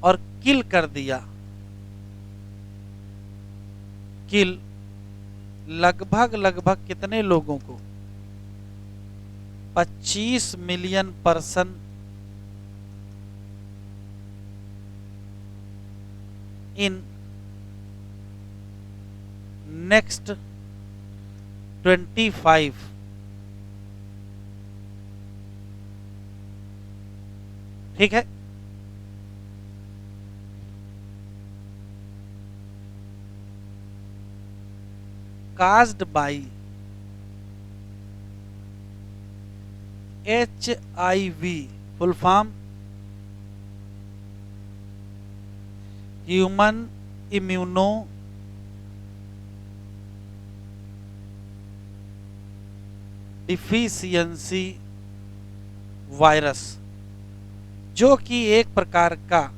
और किल कर दिया, किल लगभग कितने लोगों को, 25 मिलियन पर्सन इन नेक्स्ट 25। ठीक है, caused by HIV, full form human immuno deficiency virus, जो कि एक प्रकार का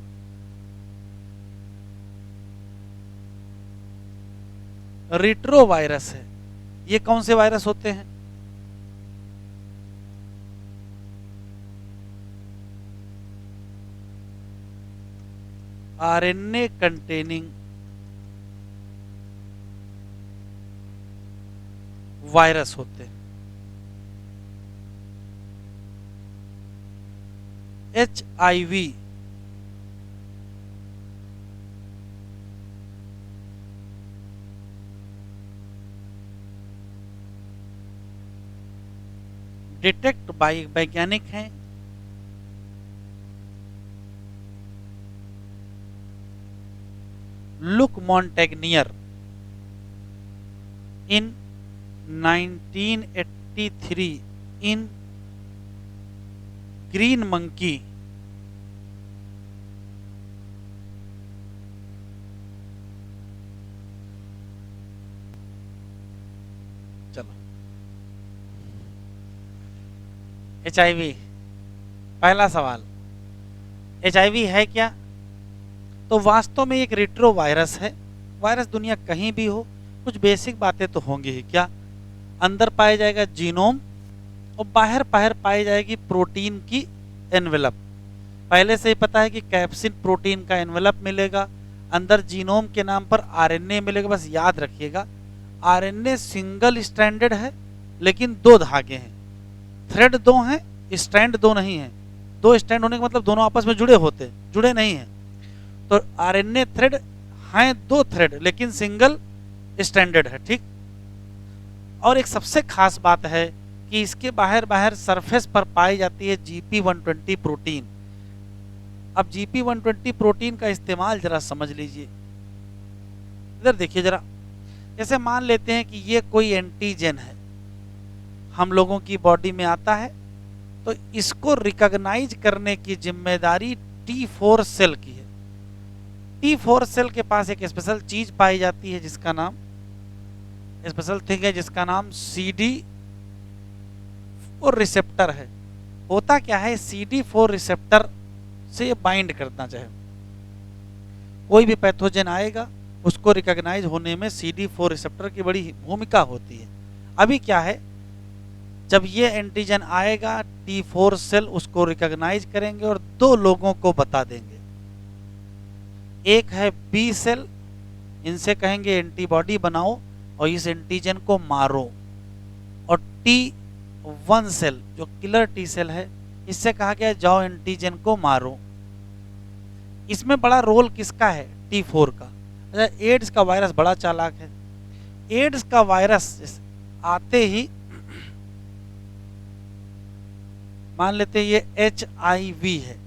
रिट्रो वायरस है। ये कौन से वायरस होते हैं, आरएनए कंटेनिंग वायरस होते हैं। HIV डिटेक्ट बाय वैज्ञानिक हैं Luc Montagnier in 1983 in green monkey. चलो, HIV, पहला सवाल, HIV है क्या, तो वास्तव में एक रिट्रो वायरस है। वायरस दुनिया कहीं भी हो, कुछ बेसिक बातें तो होंगी ही। क्या, अंदर पाया जाएगा जीनोम और बाहर पाई जाएगी प्रोटीन की एनवेलप। पहले से ही पता है कि कैप्सिन प्रोटीन का एनवेलप मिलेगा, अंदर जीनोम के नाम पर आरएनए मिलेगा। बस याद रखिएगा, आरएनए सिंगल स्ट्रैंडेड है लेकिन 2 धागे हैं, थ्रेड 2 हैं, स्ट्रैंड 2 नहीं है। 2 स्ट्रैंड होने का मतलब दोनों आपस में जुड़े नहीं हैं। तो आरएनए थ्रेड हैं 2 थ्रेड लेकिन सिंगल स्ट्रैंडेड है। ठीक, और एक सबसे खास बात है कि इसके बाहर सरफेस पर पाई जाती है GP120 प्रोटीन। अब GP120 प्रोटीन का इस्तेमाल जरा समझ लीजिए। इधर देखिए जरा, जैसे मान लेते हैं कि ये कोई एंटीजन है, हम लोगों की बॉडी में आता है, तो इसको रिकॉग्नाइज करने की जिम्मेदारी T4 सेल की है। T4 सेल के पास एक स्पेशल चीज पाई जाती है जिसका नाम, स्पेशल थिंग है जिसका नाम CD4 रिसेप्टर है। होता क्या है, CD4 रिसेप्टर से बाइंड करना चाहे कोई भी पैथोजन आएगा, उसको रिकॉग्नाइज होने में CD4 रिसेप्टर की बड़ी भूमिका होती है। अभी क्या है, जब ये एंटीजन आएगा T4 सेल उसको रिकॉग्नाइज करेंगे और दो लोगों को बता देंगे। एक है B सेल, इनसे कहेंगे एंटीबॉडी बनाओ और इस एंटीजन को मारो। और T1 सेल जो किलर T सेल है, इससे कहा गया जाओ एंटीजन को मारो। इसमें बड़ा रोल किसका है, T4 का। अच्छा, एड्स का वायरस बड़ा चालाक है। एड्स का वायरस आते ही, मान लेते हैं ये HIV है,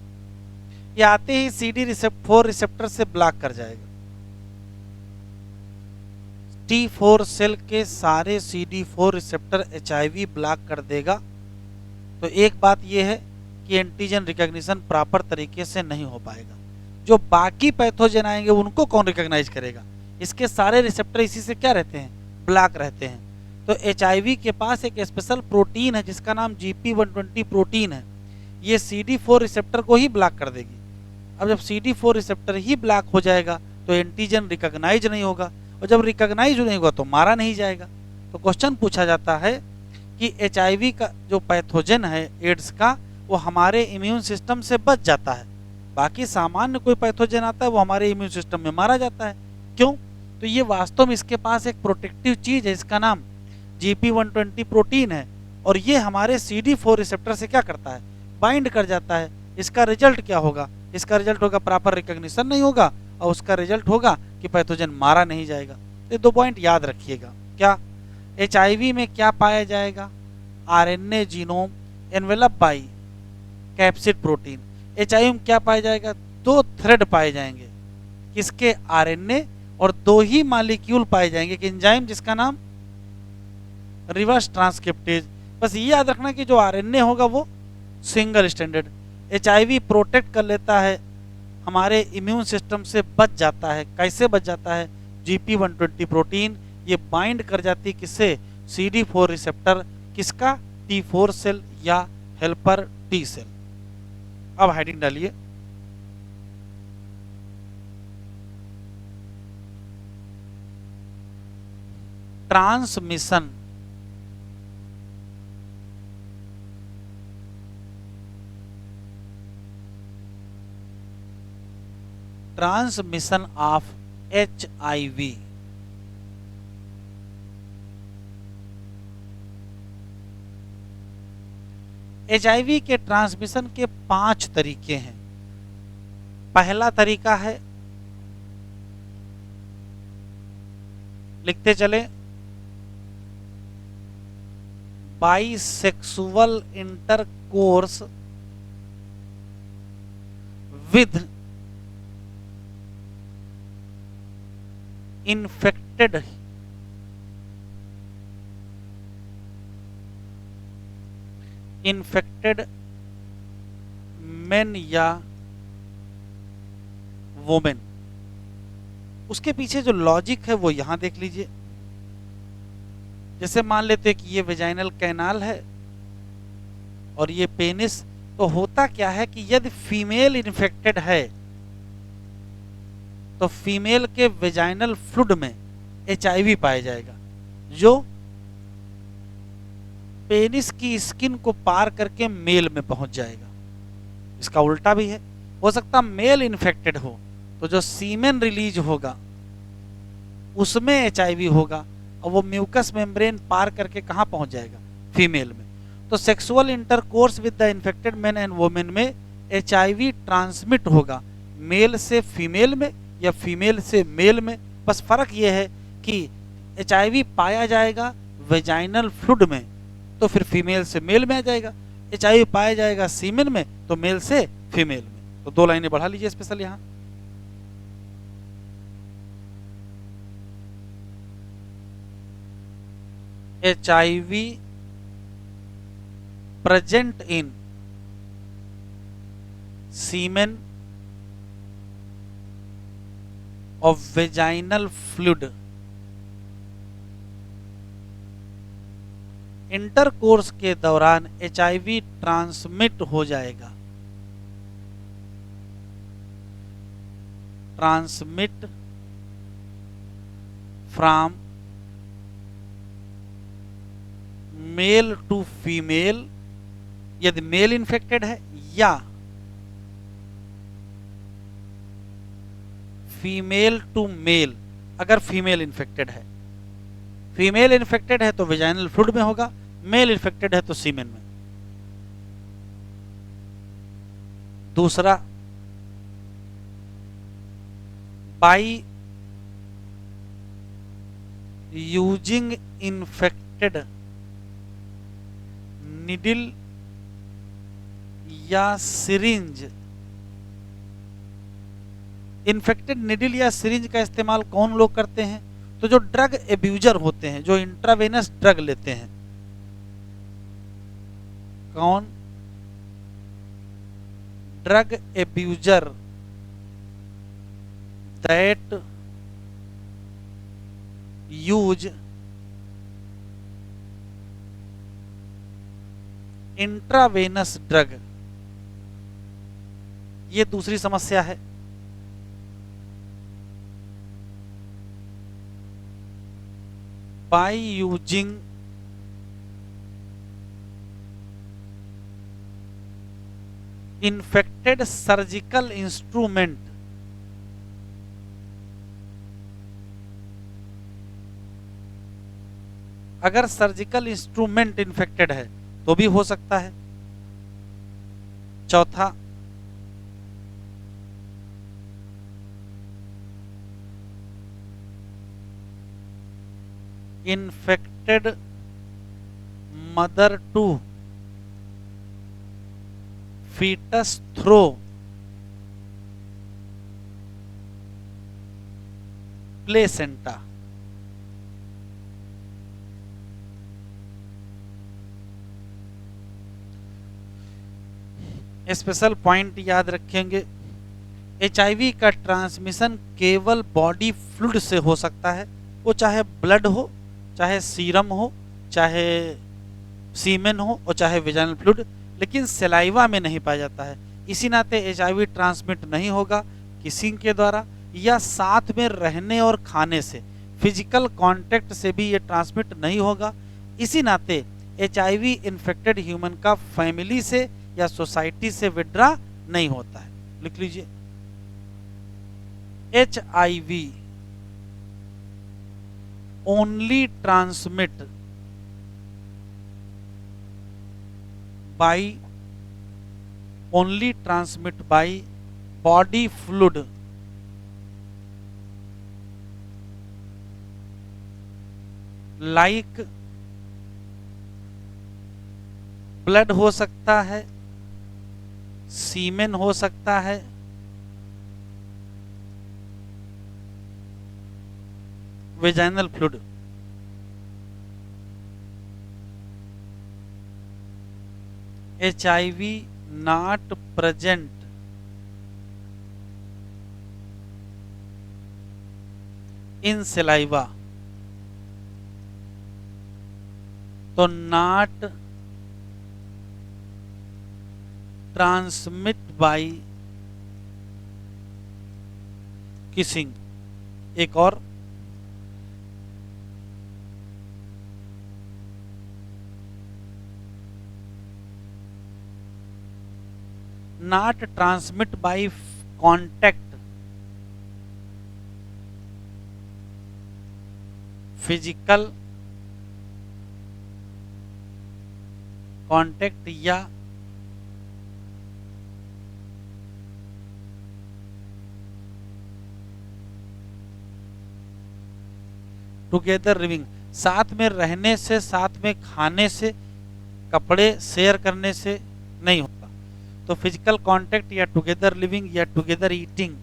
ये आते ही CD4 रिसेप्टर से ब्लॉक कर जाएगा। T4 सेल के सारे CD4 रिसेप्टर HIV ब्लॉक कर देगा। तो एक बात यह है कि एंटीजन रिकॉग्निशन प्रॉपर तरीके से नहीं हो पाएगा। जो बाकी पैथोजन आएंगे उनको कौन रिकॉग्नाइज करेगा, इसके सारे रिसेप्टर इसी से क्या रहते हैं, ब्लॉक रहते हैं। तो HIV के पास एक स्पेशल प्रोटीन है जिसका नाम GP120 प्रोटीन है, ये CD4 रिसेप्टर को ही ब्लॉक कर देगी। अब जब CD4 रिसेप्टर ही ब्लॉक हो जाएगा तो एंटीजन रिकॉग्नाइज नहीं होगा, और जब रिकॉग्नाइज नहीं होगा तो मारा नहीं जाएगा। तो क्वेश्चन पूछा जाता है कि HIV का जो पैथोजन है एड्स का, वो हमारे इम्यून सिस्टम से बच जाता है, बाकी सामान्य कोई पैथोजन आता है वो हमारे इम्यून सिस्टम में मारा जाता है। क्यों, तो ये वास्तव में इसके पास एक प्रोटेक्टिव चीज है, इसका नाम GP120 प्रोटीन है, और ये हमारे CD4 रिसेप्टर से क्या करता है, बाइंड कर जाता है। इसका रिजल्ट क्या होगा, इसका रिजल्ट होगा प्रॉपर रिकॉग्निशन नहीं होगा, और उसका रिजल्ट होगा कि पैथोजन मारा नहीं जाएगा। तो ये 2 पॉइंट याद रखिएगा। क्या, HIV में क्या पाया जाएगा, RNA genome envelope by capsid protein. HIV में क्या पाया जाएगा, 2 थ्रेड पाए जाएंगे, किसके, RNA, और 2 ही मॉलिक्यूल पाए जाएंगे कि एंजाइम जिसका नाम रिवर्स ट्रांसक्रिप्टेज। बस ये याद रखना कि जो RNA होगा वो सिंगल स्टैंडर्ड। HIV प्रोटेक्ट कर लेता है, हमारे इम्यून सिस्टम से बच जाता है। कैसे बच जाता है, GP120 प्रोटीन ये बाइंड कर जाती है किससे, CD4 रिसेप्टर, किसका, T4 सेल या हेल्पर T सेल। अब हेडिंग डालिए, transmission transmission of HIV। HIV के ट्रांसमिशन के 5 तरीके हैं। पहला तरीका है, लिखते चले, bisexual intercourse with infected main या वोमेन। उसके पीछे जो लॉजिक है वो यहां देख लीजिए। जैसे मान लेते हैं कि ये वेजाइनल कैनाल है और ये पेनिस, तो होता क्या है कि यदि फीमेल इन्फेक्टेड है तो फीमेल के वेजाइनल फ्लूइड में HIV पाया जाएगा, जो पेनिस की स्किन को पार करके मेल में पहुंच जाएगा। इसका उल्टा भी है, हो सकता मेल इन्फेक्टेड हो तो जो सीमेन रिलीज होगा उसमें HIV होगा, और वो म्यूकस मेम्ब्रेन पार करके कहां पहुंच जाएगा, फीमेल में। तो sexual intercourse with the infected man and women में HIV ट्रांसमिट होगा, मेल से फीमेल में या फीमेल से मेल में। बस फर्क ये है कि HIV पाया जाएगा वेजाइनल फ्लूइड में तो फिर फीमेल से मेल में आ जाएगा, HIV पाया जाएगा सीमेन में तो मेल से फीमेल में। तो 2 लाइनें बढ़ा लीजिए स्पेशल यहां। HIV present in semen of vaginal fluid intercourse के दौरान एचआईवी ट्रांसमिट हो जाएगा। Transmit from male to female यदि मेल इन्फेक्टेड है, या फीमेल टू मेल अगर फीमेल इन्फेक्टेड है। फीमेल इन्फेक्टेड है तो वेजाइनल फ्लूइड में होगा, मेल इन्फेक्टेड है तो सीमेन में। दूसरा, बाई यूजिंग इन्फेक्टेड निडल या सिरिंज। इन्फेक्टेड निडल या सिरिंज का इस्तेमाल कौन लोग करते हैं? तो जो ड्रग एब्यूजर होते हैं, जो इंट्रावेनस ड्रग लेते हैं। कौन? Drug abuser that use intravenous drug. ये दूसरी समस्या है। by using infected surgical instrument अगर सर्जिकल इंस्ट्रूमेंट इन्फेक्टेड है तो भी हो सकता है। चौथा, infected mother to fetus through placenta। Special point याद रखेंगे, एचआईवी का ट्रांसमिशन केवल बॉडी फ्लूइड से हो सकता है, वो चाहे ब्लड हो, चाहे सीरम हो, चाहे सीमेन हो और चाहे वेजाइनल फ्लूइड, लेकिन सलाइवा में नहीं पाया जाता है। इसी नाते एचआईवी ट्रांसमिट नहीं होगा किसिंग के द्वारा या साथ में रहने और खाने से, फिजिकल कांटेक्ट से भी ये ट्रांसमिट नहीं होगा। इसी नाते एचआईवी इन्फेक्टेड ह्यूमन का फैमिली से या सोसाइटी से विड्रा नहीं होता है। लिख लीजिए, HIV only transmit by body fluid like blood हो सकता है, सीमेन हो सकता है, vaginal fluid. HIV not present in saliva तो नॉट ट्रांसमिट बाय किसिंग। एक और, not transmit by contact, physical contact या टुगेदर लिविंग, साथ में रहने से, साथ में खाने से, कपड़े शेयर करने से नहीं होता। तो फिजिकल कांटेक्ट या टुगेदर लिविंग या टुगेदर ईटिंग।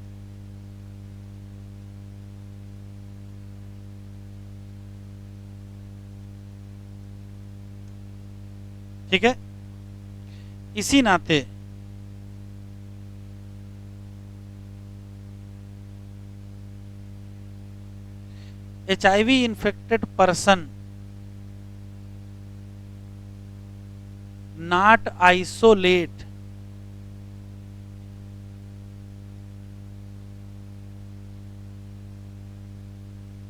ठीक है। इसी नाते HIV infected person not isolate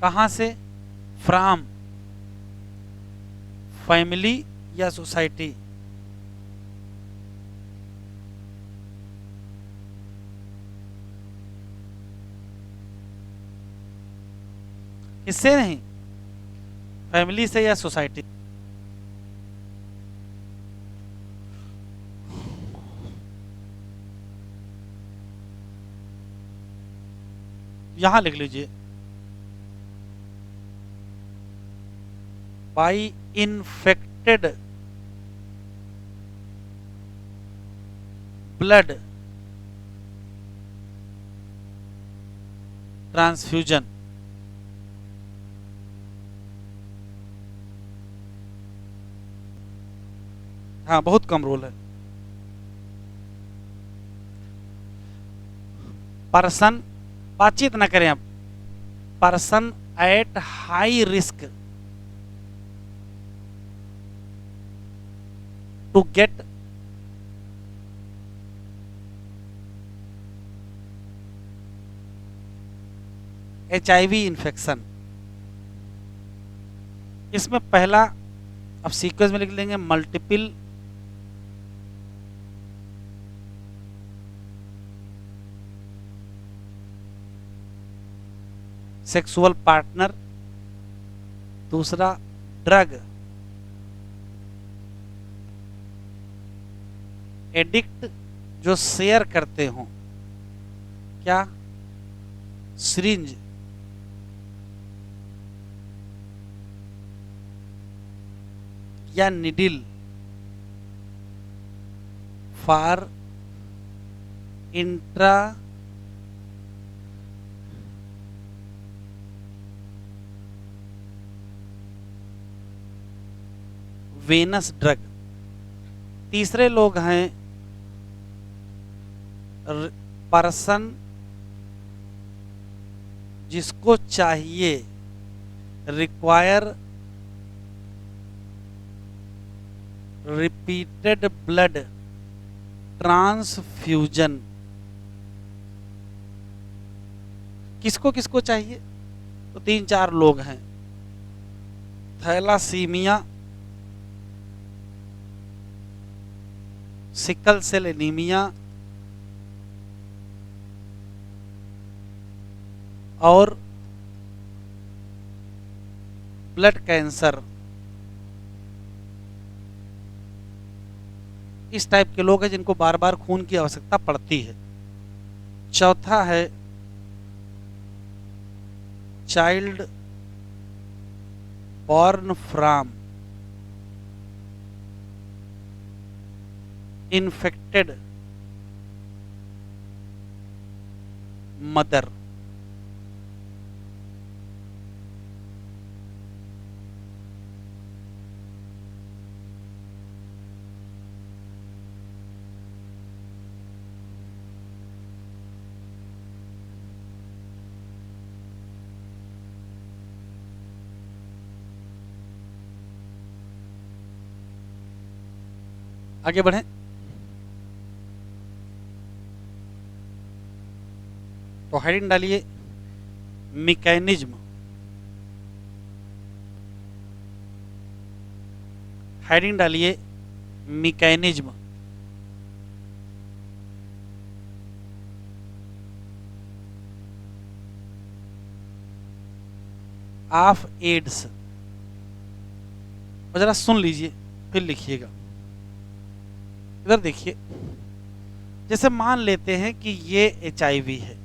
कहाँ से? फ्रॉम फैमिली या सोसाइटी? किससे नहीं? फैमिली से या सोसाइटी? यहां लिख लीजिए, बाई इन्फेक्टेड ब्लड ट्रांसफ्यूजन। हाँ, बहुत कम रोल है। पर्सन, बातचीत ना करें अब, person at high risk to get HIV infection. इसमें पहला अब सीक्वेंस में लिख लेंगे, मल्टीपल सेक्सुअल पार्टनर, दूसरा ड्रग एडिक्ट जो शेयर करते हो, क्या? सिरिंज या needle for intravenous drug. तीसरे लोग हैं पर्सन जिसको चाहिए रिक्वायर रिपीटेड ब्लड ट्रांसफ्यूजन। किसको किसको चाहिए? तो 3-4 लोग हैं, थैलासीमिया, सिकल सेल एनीमिया और ब्लड कैंसर। इस टाइप के लोग हैं जिनको बार बार खून की आवश्यकता पड़ती है। चौथा है child born from infected mother. आगे बढ़ें। तो हेडिंग डालिए मैकेनिज्म। हेडिंग डालिए मैकेनिज्म। Of AIDS. और जरा सुन लीजिए फिर लिखिएगा। इधर देखिए, जैसे मान लेते हैं कि ये HIV है,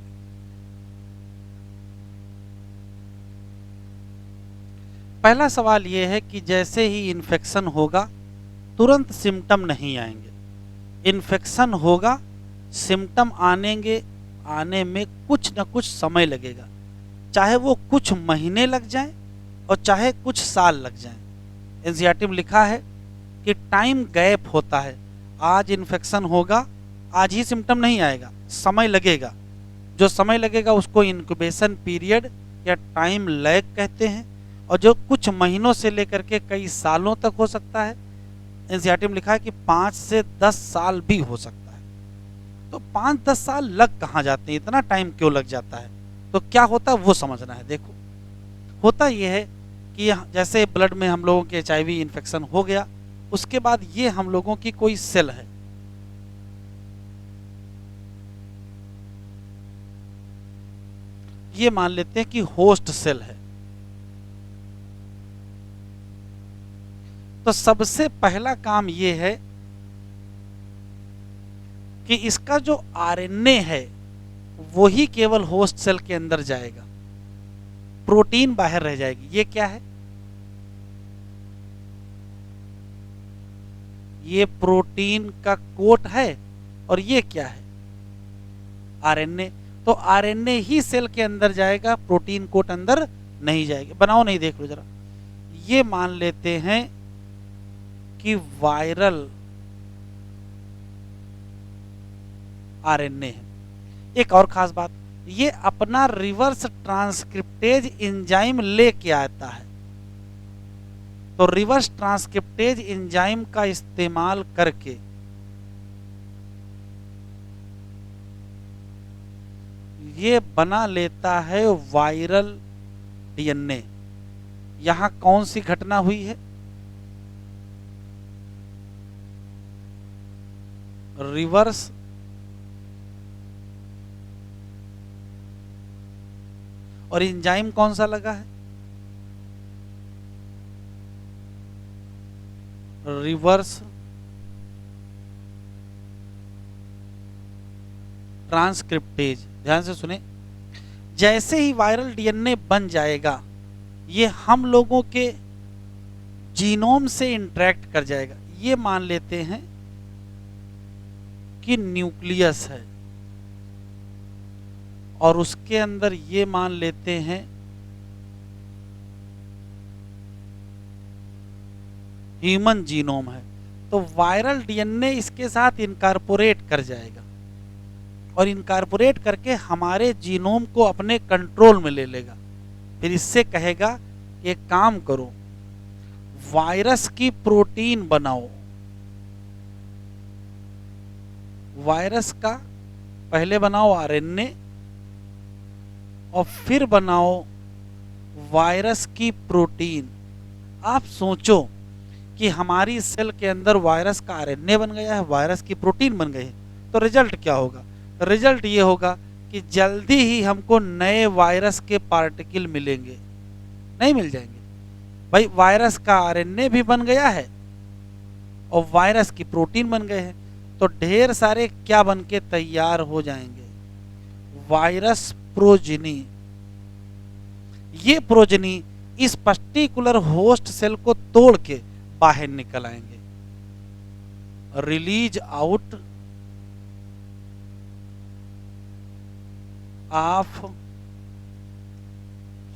पहला सवाल ये है कि जैसे ही इन्फेक्शन होगा तुरंत सिम्टम नहीं आएंगे। इन्फेक्शन होगा, सिम्टम आने में कुछ न कुछ समय लगेगा, चाहे वो कुछ महीने लग जाएं और चाहे कुछ साल लग जाएं। एनसीईआरटी में लिखा है कि टाइम गैप होता है। आज इन्फेक्शन होगा, आज ही सिम्टम नहीं आएगा, समय लगेगा। जो समय लगेगा उसको इंक्यूबेशन पीरियड या टाइम लैग कहते हैं, और जो कुछ महीनों से लेकर के कई सालों तक हो सकता है। एनसीईआरटी में लिखा है कि 5 से 10 साल भी हो सकता है। तो 5-10 साल लग कहाँ जाते हैं, इतना टाइम क्यों लग जाता है? तो क्या होता है वो समझना है। देखो, होता यह है कि जैसे ब्लड में हम लोगों के एचआईवी इन्फेक्शन हो गया, उसके बाद ये हम लोगों की कोई सेल है, ये मान लेते हैं कि होस्ट सेल है। तो सबसे पहला काम ये है कि इसका जो आरएनए है वो ही केवल होस्ट सेल के अंदर जाएगा, प्रोटीन बाहर रह जाएगी। ये क्या है? ये प्रोटीन का कोट है, और ये क्या है? आरएनए। तो आरएनए ही सेल के अंदर जाएगा, प्रोटीन कोट अंदर नहीं जाएगा। बनाओ नहीं, देख लो जरा। ये मान लेते हैं कि वायरल आरएनए है। एक और खास बात, ये अपना रिवर्स ट्रांसक्रिप्टेज एंजाइम लेके आता है। तो रिवर्स ट्रांसक्रिप्टेज एंजाइम का इस्तेमाल करके ये बना लेता है वायरल डीएनए। यहां कौन सी घटना हुई है? रिवर्स और एंजाइम कौन सा लगा है? Reverse transcriptase. ध्यान से सुने, जैसे ही वायरल डीएनए बन जाएगा, ये हम लोगों के जीनोम से इंटरेक्ट कर जाएगा। ये मान लेते हैं कि न्यूक्लियस है, और उसके अंदर ये मान लेते हैं ह्यूमन जीनोम है। तो वायरल डीएनए इसके साथ इनकॉर्पोरेट कर जाएगा, और इनकॉर्पोरेट करके हमारे जीनोम को अपने कंट्रोल में ले लेगा। फिर इससे कहेगा कि एक काम करो, वायरस की प्रोटीन बनाओ। वायरस का पहले बनाओ आरएनए, और फिर बनाओ वायरस की प्रोटीन। आप सोचो कि हमारी सेल के अंदर वायरस का आरएनए बन गया है, वायरस की प्रोटीन बन गई है, तो रिजल्ट क्या होगा? रिजल्ट ये होगा कि जल्दी ही हमको नए वायरस के पार्टिकल मिलेंगे। नहीं मिल जाएंगे भाई, वायरस का आरएनए भी बन गया है और वायरस की प्रोटीन बन गए हैं, तो ढेर सारे क्या बन के तैयार हो जाएंगे? Virus progeny. ये प्रोजेनी इस पर्टिकुलर होस्ट सेल को तोड़ के बाहर निकल आएंगे, release out of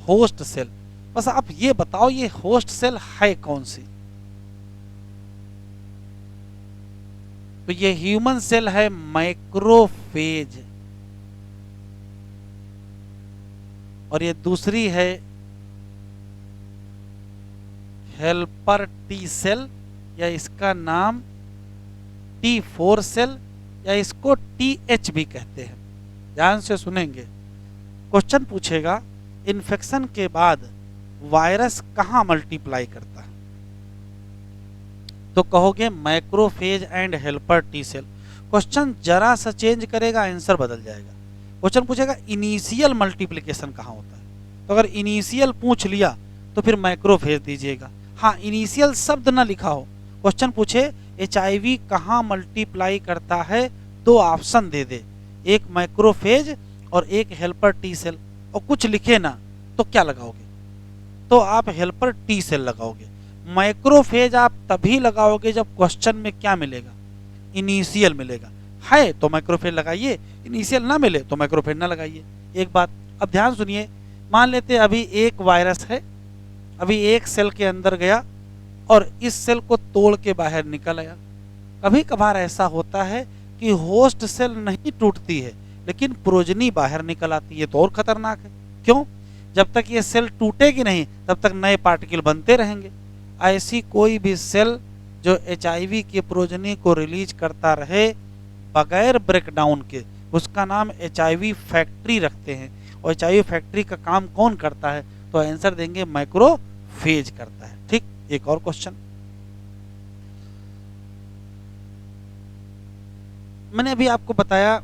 host cell. बस आप ये बताओ, ये होस्ट सेल है कौन सी? तो ये ह्यूमन सेल है मैक्रोफेज, और ये दूसरी है हेल्पर टी सेल, या इसका नाम T4 सेल, या इसको TH भी कहते हैं। ध्यान से सुनेंगे, क्वेश्चन पूछेगा इन्फेक्शन के बाद वायरस कहां मल्टीप्लाई करता है, तो कहोगे macrophage and helper T cell. Question जरा सा चेंज करेगा, आंसर बदल जाएगा। क्वेश्चन पूछेगा इनिशियल मल्टीप्लिकेशन कहां होता है, तो अगर इनिशियल पूछ लिया तो फिर मैक्रोफेज दीजिएगा। हाँ, इनिशियल शब्द ना लिखा हो। क्वेश्चन पूछे एचआईवी कहां मल्टीप्लाई करता है, दो ऑप्शन दे दे, एक मैक्रोफेज और एक हेल्पर टी सेल, और कुछ लिखे ना, तो क्या लगाओगे? तो आप हेल्पर टी सेल लगाओगे। मैक्रोफेज आप तभी लगाओगे जब क्वेश्चन में क्या मिलेगा? इनिशियल मिलेगा। है तो मैक्रोफेज लगाइए, इनिशियल ना मिले तो मैक्रोफेज ना लगाइए। एक बात अब ध्यान सुनिए, मान लेते अभी एक वायरस है, अभी एक सेल के अंदर गया और इस सेल को तोड़ के बाहर निकल आया। कभी कभार ऐसा होता है कि होस्ट सेल नहीं टूटती है, लेकिन प्रोजनी बाहर निकल आती है, तो और खतरनाक है। क्यों? जब तक ये सेल टूटेगी नहीं तब तक नए पार्टिकल बनते रहेंगे। ऐसी कोई भी सेल जो HIV की प्रोजनी को रिलीज करता रहे बगैर ब्रेकडाउन के, उसका नाम HIV फैक्ट्री रखते हैं। और HIV फैक्ट्री का काम कौन करता है? तो आंसर देंगे मैक्रोफेज करता है। ठीक, एक और क्वेश्चन। मैंने अभी आपको बताया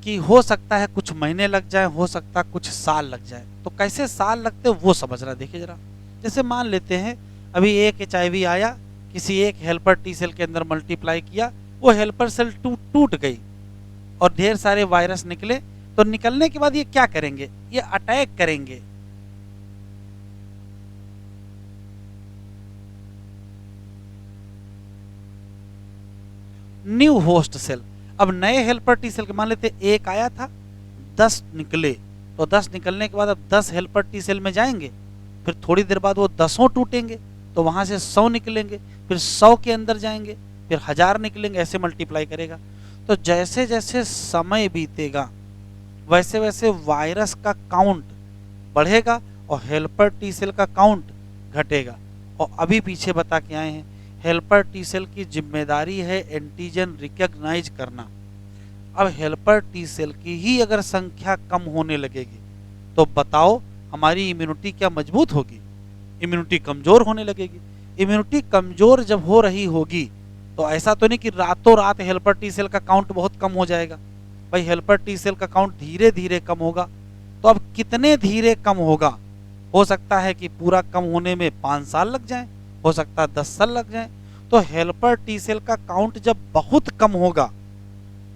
कि हो सकता है कुछ महीने लग जाए, हो सकता है कुछ साल लग जाए। तो कैसे साल लगते वो समझना, देखिए जरा। जैसे मान लेते हैं अभी एक HIV आया, किसी एक हेल्पर टी सेल के अंदर मल्टीप्लाई किया, वो हेल्पर सेल टूट गई और ढेर सारे वायरस निकले। तो निकलने के बाद ये क्या करेंगे? ये अटैक करेंगे न्यू होस्ट सेल। अब नए हेल्पर टी सेल के मान लेते एक आया था, 10 निकले, तो 10 निकलने के बाद अब 10 हेल्पर टी सेल में जाएंगे, फिर थोड़ी देर बाद वो 10 टूटेंगे, तो वहां से 100 निकलेंगे, फिर 100 के अंदर जाएंगे, फिर 1000 निकलेंगे, ऐसे मल्टीप्लाई करेगा। तो जैसे जैसे समय बीतेगा वैसे वैसे वायरस का काउंट बढ़ेगा और हेल्पर टी सेल का काउंट घटेगा। और अभी पीछे बता के आए हैं, हेल्पर टी सेल की जिम्मेदारी है एंटीजन रिकॉग्नाइज करना। अब हेल्पर टी सेल की ही अगर संख्या कम होने लगेगी तो बताओ हमारी इम्यूनिटी क्या मजबूत होगी? इम्यूनिटी कमजोर होने लगेगी। इम्यूनिटी कमजोर जब हो रही होगी तो ऐसा तो नहीं कि रातों रात हेल्पर टी सेल का काउंट बहुत कम हो जाएगा। भाई हेल्पर टी सेल का काउंट धीरे धीरे कम होगा। तो अब कितने धीरे कम होगा? हो सकता है कि पूरा कम होने में 5 साल लग जाए, हो सकता है 10 साल लग जाए। तो हेल्पर टी सेल का काउंट जब बहुत कम होगा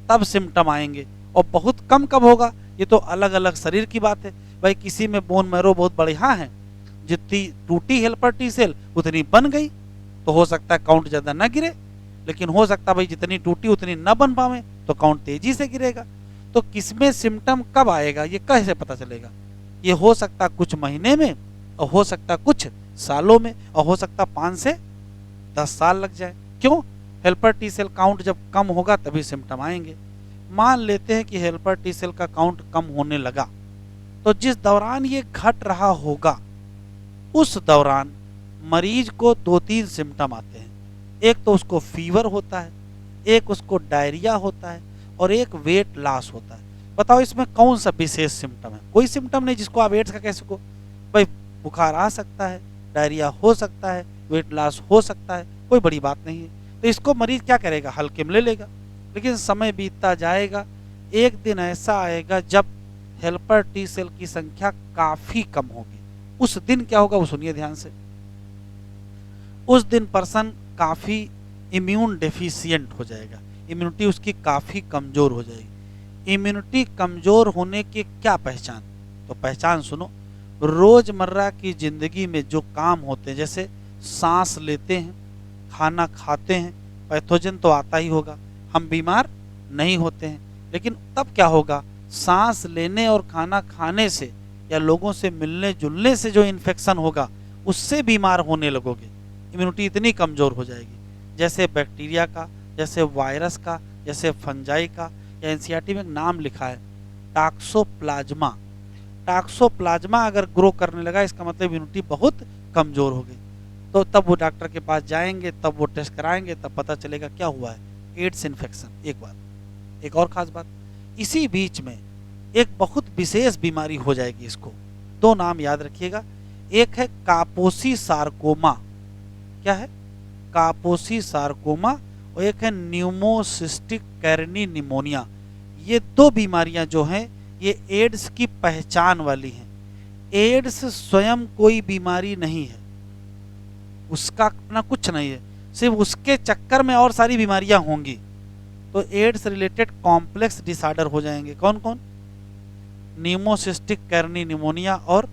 तब सिम्टम आएंगे। और बहुत कम कब होगा? ये तो अलग अलग शरीर की बात है। भाई किसी में बोन मैरो बहुत बढ़िया है, जितनी टूटी हेल्पर टी सेल उतनी बन गई, तो हो सकता है काउंट ज्यादा ना गिरे। लेकिन हो सकता है भाई जितनी टूटी उतनी ना बन पावे तो काउंट तेजी से गिरेगा। तो किसमें सिम्टम कब आएगा ये कैसे पता चलेगा? ये हो सकता कुछ महीने में, और हो सकता कुछ सालों में, और हो सकता 5 से 10 साल लग जाए। क्यों? हेल्पर टी सेल काउंट जब कम होगा तभी सिम्टम आएंगे। मान लेते हैं कि हेल्पर टी सेल का काउंट कम होने लगा, तो जिस दौरान ये घट रहा होगा उस दौरान मरीज को 2-3 सिम्टम आते हैं। एक तो उसको फीवर होता है, एक उसको डायरिया होता है, और एक वेट लॉस होता है। बताओ इसमें कौन सा विशेष सिम्टम है? कोई सिम्टम नहीं जिसको आप एड्स का कह सको। भाई बुखार आ सकता है, डायरिया हो सकता है, वेट लॉस हो सकता है, कोई बड़ी बात नहीं है। तो इसको मरीज क्या करेगा? हल्के में ले लेगा। लेकिन समय बीतता जाएगा, एक दिन ऐसा आएगा जब हेल्पर टी सेल की संख्या काफी कम होगी। उस दिन क्या होगा वो सुनिए ध्यान से। उस दिन पर्सन काफी इम्यून डेफिशिएंट हो जाएगा, इम्यूनिटी उसकी काफी कमजोर हो जाएगी। इम्यूनिटी कमजोर होने की क्या पहचान? तो पहचान सुनो। रोजमर्रा की जिंदगी में जो काम होते हैं, जैसे सांस लेते हैं, खाना खाते हैं, पैथोजन तो आता ही होगा, हम बीमार नहीं होते हैं। लेकिन तब क्या होगा? सांस लेने और खाना खाने से या लोगों से मिलने जुलने से जो इन्फेक्शन होगा उससे बीमार होने लगोगे। इम्यूनिटी इतनी कमजोर हो जाएगी। जैसे बैक्टीरिया का, जैसे वायरस का, जैसे फंजाई का, या एनसीईआरटी में एक नाम लिखा है टॉक्सोप्लाज्मा। टॉक्सोप्लाज्मा अगर ग्रो करने लगा इसका मतलब इम्यूनिटी बहुत कमजोर हो गई। तो तब वो डॉक्टर के पास जाएंगे, तब वो टेस्ट कराएंगे, तब पता चलेगा क्या हुआ है, एड्स इन्फेक्शन। एक बात, एक और खास बात, इसी बीच में एक बहुत विशेष बीमारी हो जाएगी। इसको 2 नाम याद रखिएगा। एक है कापोसी सार्कोमा। क्या है? कापोसी सार्कोमा। और एक है न्यूमोसिस्टिक कैरनी निमोनिया। ये 2 बीमारियां जो हैं ये एड्स की पहचान वाली हैं। एड्स स्वयं कोई बीमारी नहीं है, उसका अपना कुछ नहीं है, सिर्फ उसके चक्कर में और सारी बीमारियां होंगी। तो एड्स रिलेटेड कॉम्प्लेक्स डिसऑर्डर हो जाएंगे। कौन कौन? न्यूमोसिस्टिक कैरनी निमोनिया और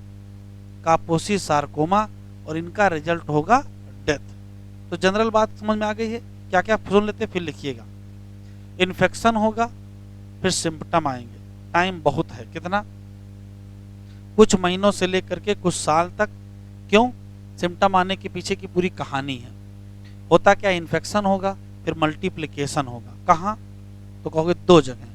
कापोसी सार्कोमा, और इनका रिजल्ट होगा डेथ। तो जनरल बात समझ में आ गई है? क्या क्या सुन लेते फिर लिखिएगा। इन्फेक्शन होगा, फिर सिम्पटम आएंगे। टाइम बहुत है, कितना? कुछ महीनों से लेकर के कुछ साल तक। क्यों? सिम्पटम आने के पीछे की पूरी कहानी है। होता क्या? इन्फेक्शन होगा, फिर मल्टीप्लिकेशन होगा। कहाँ? तो कहोगे 2 जगह,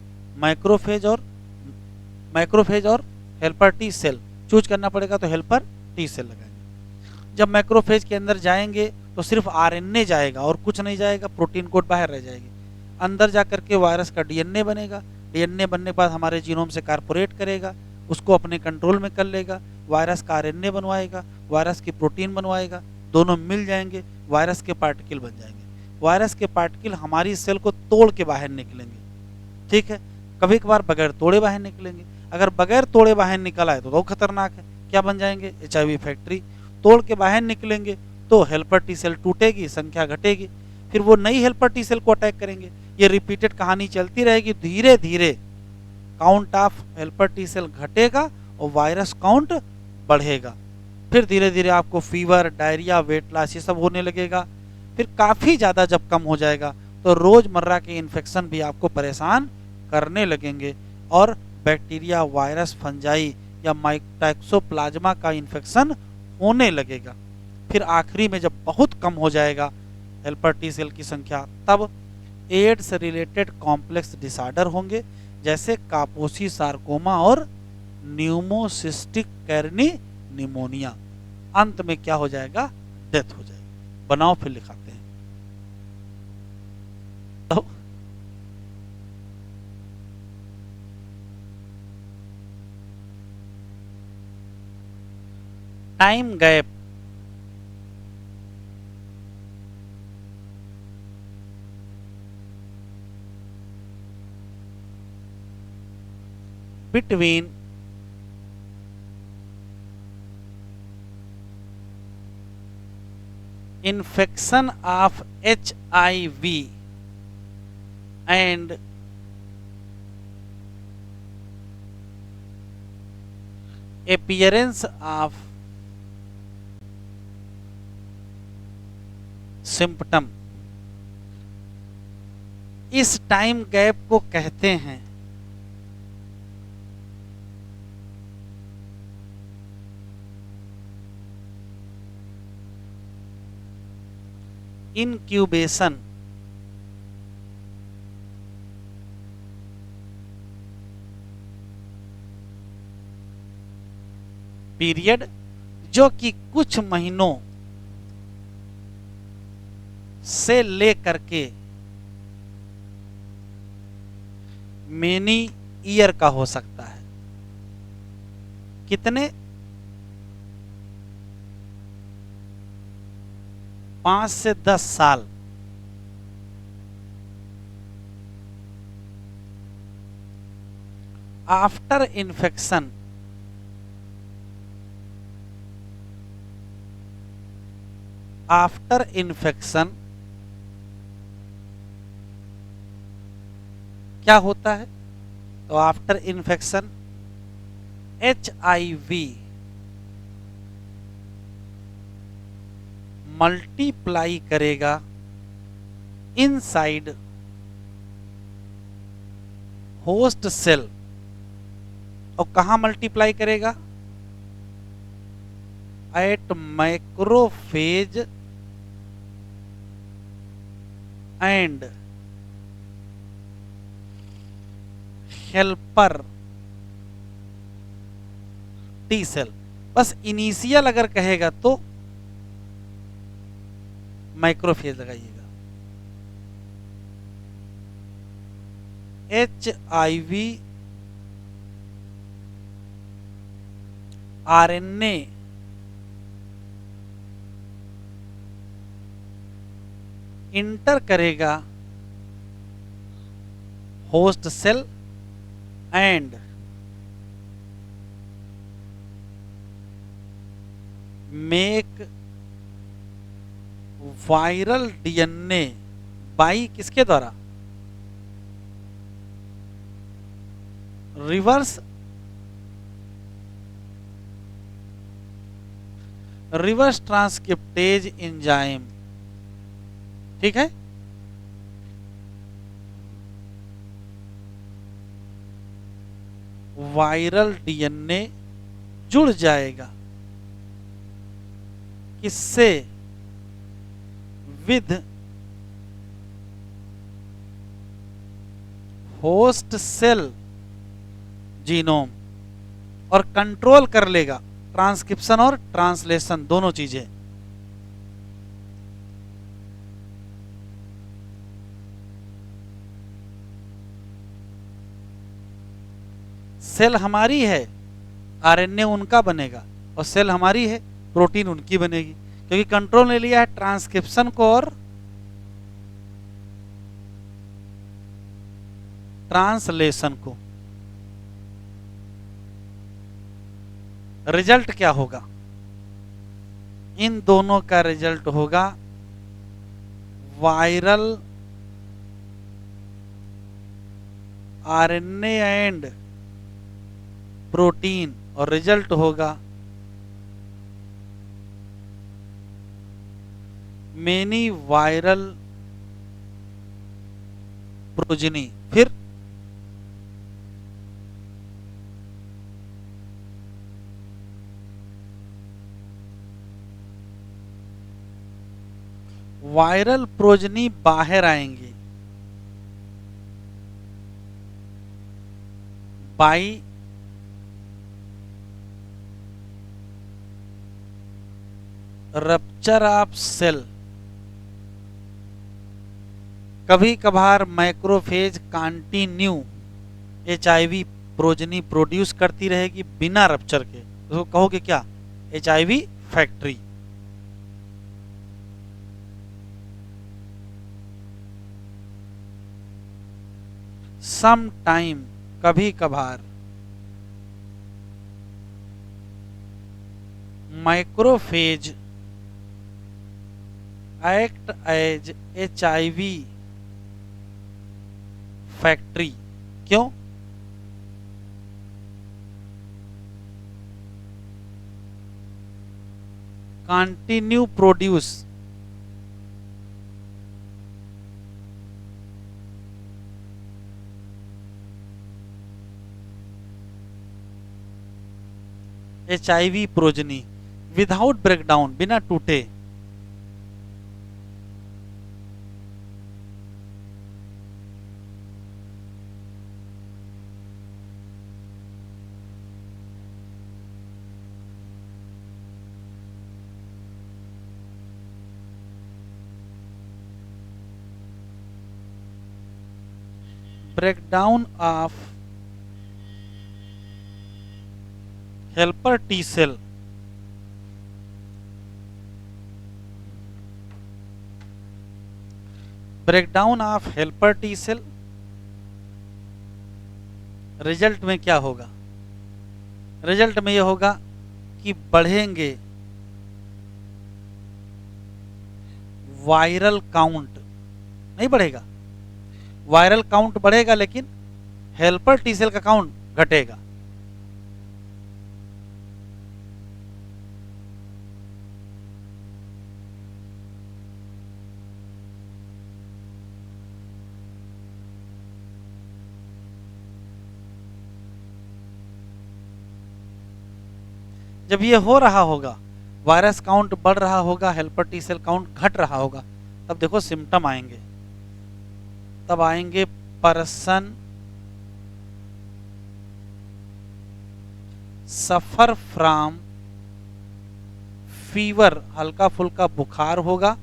माइक्रोफेज और हेल्पर टी सेल। चूज करना पड़ेगा तो हेल्पर टी सेल लगाएंगे। जब मैक्रोफेज के अंदर जाएंगे तो सिर्फ आरएनए जाएगा और कुछ नहीं जाएगा, प्रोटीन कोड बाहर रह जाएगी। अंदर जा करके वायरस का डीएनए बनेगा, डीएनए बनने के बाद हमारे जीनोम से कारपोरेट करेगा, उसको अपने कंट्रोल में कर लेगा, वायरस का आरएनए बनवाएगा, वायरस की प्रोटीन बनवाएगा, दोनों मिल जाएंगे, वायरस के पार्टिकल बन जाएंगे। वायरस के पार्टिकल हमारी सेल को तोड़ के बाहर निकलेंगे, ठीक है। कभी कभार बगैर तोड़े बाहर निकलेंगे। अगर बगैर तोड़े बाहर निकल आए तो खतरनाक है, क्या बन जाएंगे, HIV फैक्ट्री। तोड़ के बाहर निकलेंगे तो हेल्पर टी सेल टूटेगी, संख्या घटेगी, फिर वो नई हेल्पर टी सेल को अटैक करेंगे। ये रिपीटेड कहानी चलती रहेगी, धीरे धीरे count of helper T cell घटेगा और वायरस काउंट बढ़ेगा। फिर धीरे धीरे आपको फीवर, डायरिया, वेट लॉस ये सब होने लगेगा। फिर काफ़ी ज़्यादा जब कम हो जाएगा तो रोज़मर्रा के इन्फेक्शन भी आपको परेशान करने लगेंगे और बैक्टीरिया, वायरस, फंजाई या टैक्सोप्लाज्मा का इन्फेक्शन होने लगेगा। फिर आखिरी में जब बहुत कम हो जाएगा हेल्पर टी सेल की संख्या, तब एड्स रिलेटेड कॉम्प्लेक्स डिसऑर्डर होंगे, जैसे कापोसी सार्कोमा और न्यूमोसिस्टिक कैर्नी निमोनिया। अंत में क्या हो जाएगा, डेथ हो जाएगी। बनाओ फिर लिखाते हैं। तो time gap between infection of HIV and appearance of symptom, इस टाइम गैप को कहते हैं इंक्यूबेशन। पीरियड, जो कि कुछ महीनों से लेकर के मेनी ईयर का हो सकता है। कितने, 5 से 10 साल। आफ्टर इन्फेक्शन, आफ्टर इन्फेक्शन क्या होता है, तो आफ्टर इन्फेक्शन HIV मल्टीप्लाई करेगा इनसाइड होस्ट सेल। और कहां मल्टीप्लाई करेगा, at macrophage and helper T cell. बस इनिशियल अगर कहेगा तो माइक्रोफेज लगाइएगा। HIV RNA इंटर करेगा host cell and make viral DNA by किसके द्वारा, रिवर्स ट्रांसक्रिप्टेज एंजाइम, ठीक है। वायरल DNA जुड़ जाएगा किससे, विद होस्ट सेल जीनोम, और कंट्रोल कर लेगा ट्रांसक्रिप्शन और ट्रांसलेशन दोनों चीजें। सेल हमारी है, आरएनए उनका बनेगा, और सेल हमारी है, प्रोटीन उनकी बनेगी, क्योंकि कंट्रोल ने लिया है ट्रांसक्रिप्शन को और ट्रांसलेशन को। रिजल्ट क्या होगा? इन दोनों का रिजल्ट होगा वायरल आरएनए एंड प्रोटीन, और रिजल्ट होगा मेनी वायरल प्रोजेनी। फिर वायरल प्रोजेनी बाहर आएंगे बाई रप्चर ऑफ सेल। कभी कभार macrophage continue HIV progeny produce करती रहेगी बिना रप्चर के, तो कहोगे क्या? HIV factory. सम टाइम, कभी कभार, macrophage act as HIV factory. क्यों? Continue produce HIV progeny without breakdown, बिना टूटे। Breakdown of helper T cell breakdown of helper T cell, result में क्या होगा? रिजल्ट में यह होगा कि बढ़ेंगे वायरल काउंट। नहीं बढ़ेगा, वायरल काउंट बढ़ेगा लेकिन हेल्पर टी सेल का काउंट घटेगा। जब ये हो रहा होगा, वायरस काउंट बढ़ रहा होगा, हेल्पर टी सेल काउंट घट रहा होगा, तब देखो सिम्टम आएंगे। तब आएंगे पर्सन सफर फ्रॉम फीवर, हल्का फुल्का बुखार होगा,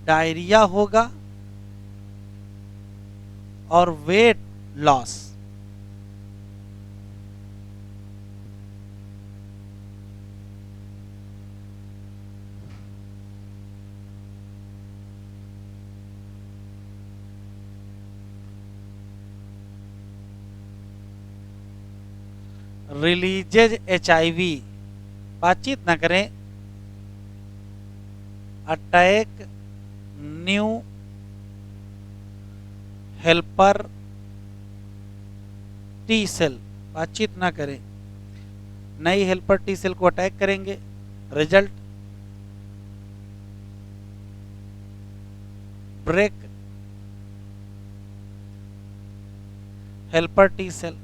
डायरिया होगा, और वेट लॉस। रिलीजेज एचआईवी, बातचीत ना करें, attack new helper T cell, बातचीत ना करें, नई हेल्पर टी सेल को अटैक करेंगे। Result break helper T cell.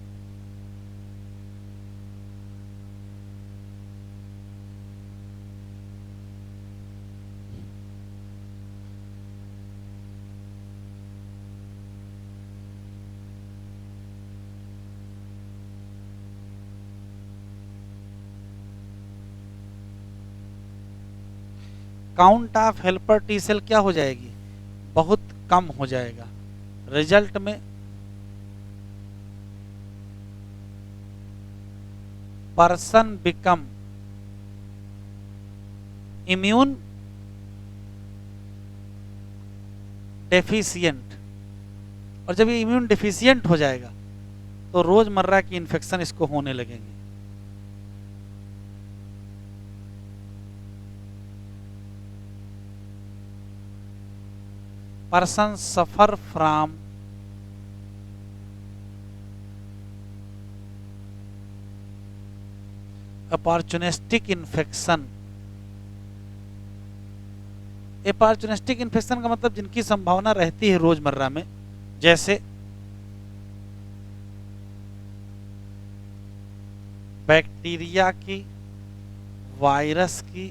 Count of helper T cell क्या हो जाएगी, बहुत कम हो जाएगा। रिजल्ट में पर्सन बिकम इम्यून डेफिशिएंट, और जब ये इम्यून डेफिशिएंट हो जाएगा तो रोजमर्रा की इन्फेक्शन इसको होने लगेंगे। Person suffer from opportunistic infection. Opportunistic infection का मतलब जिनकी संभावना रहती है रोजमर्रा में, जैसे बैक्टीरिया की, वायरस की,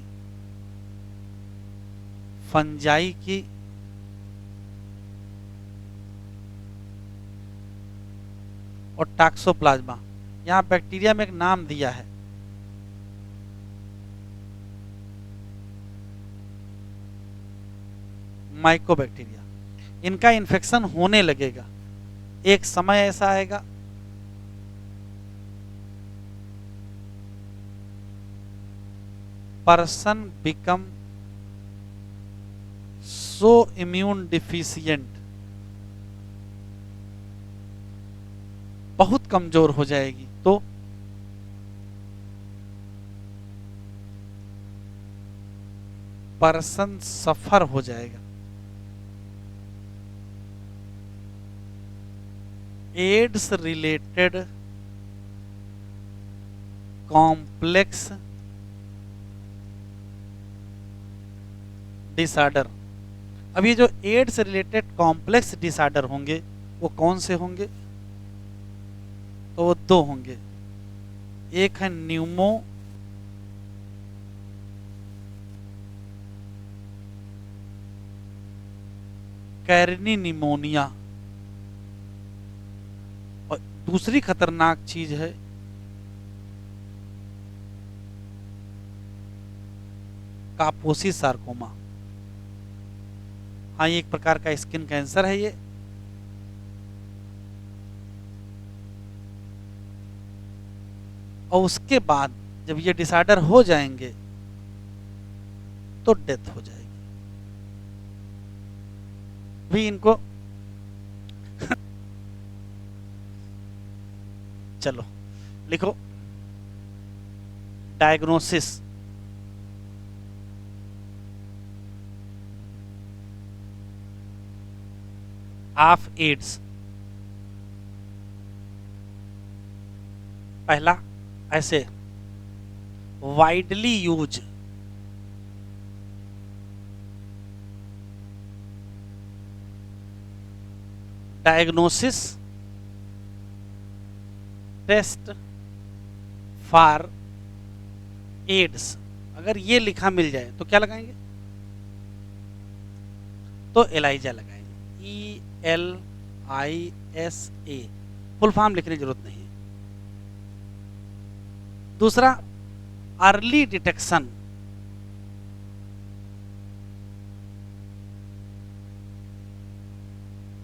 फंजाई की, और टॉक्सोप्लाज्मा। यहां बैक्टीरिया में एक नाम दिया है, माइकोबैक्टीरिया। इनका इन्फेक्शन होने लगेगा, एक समय ऐसा आएगा person become so immune deficient, बहुत कमजोर हो जाएगी, तो पर्सन सफर हो जाएगा। AIDS related complex disorder. अब ये जो एड्स रिलेटेड कॉम्प्लेक्स डिसऑर्डर होंगे वो कौन से होंगे, तो वो दो होंगे। एक है न्यूमो कैरिनी निमोनिया, और दूसरी खतरनाक चीज है कापोसी सार्कोमा। हाँ, ये एक प्रकार का स्किन कैंसर है ये। और उसके बाद जब ये डिसऑर्डर हो जाएंगे तो डेथ हो जाएगी। भी इनको चलो लिखो, डायग्नोसिस ऑफ एड्स। पहला ऐसे widely use diagnosis test for AIDS. अगर ये लिखा मिल जाए तो क्या लगाएंगे, तो एलाइजा लगाएंगे, ELISA। फुल फॉर्म लिखने की जरूरत नहीं है। दूसरा early detection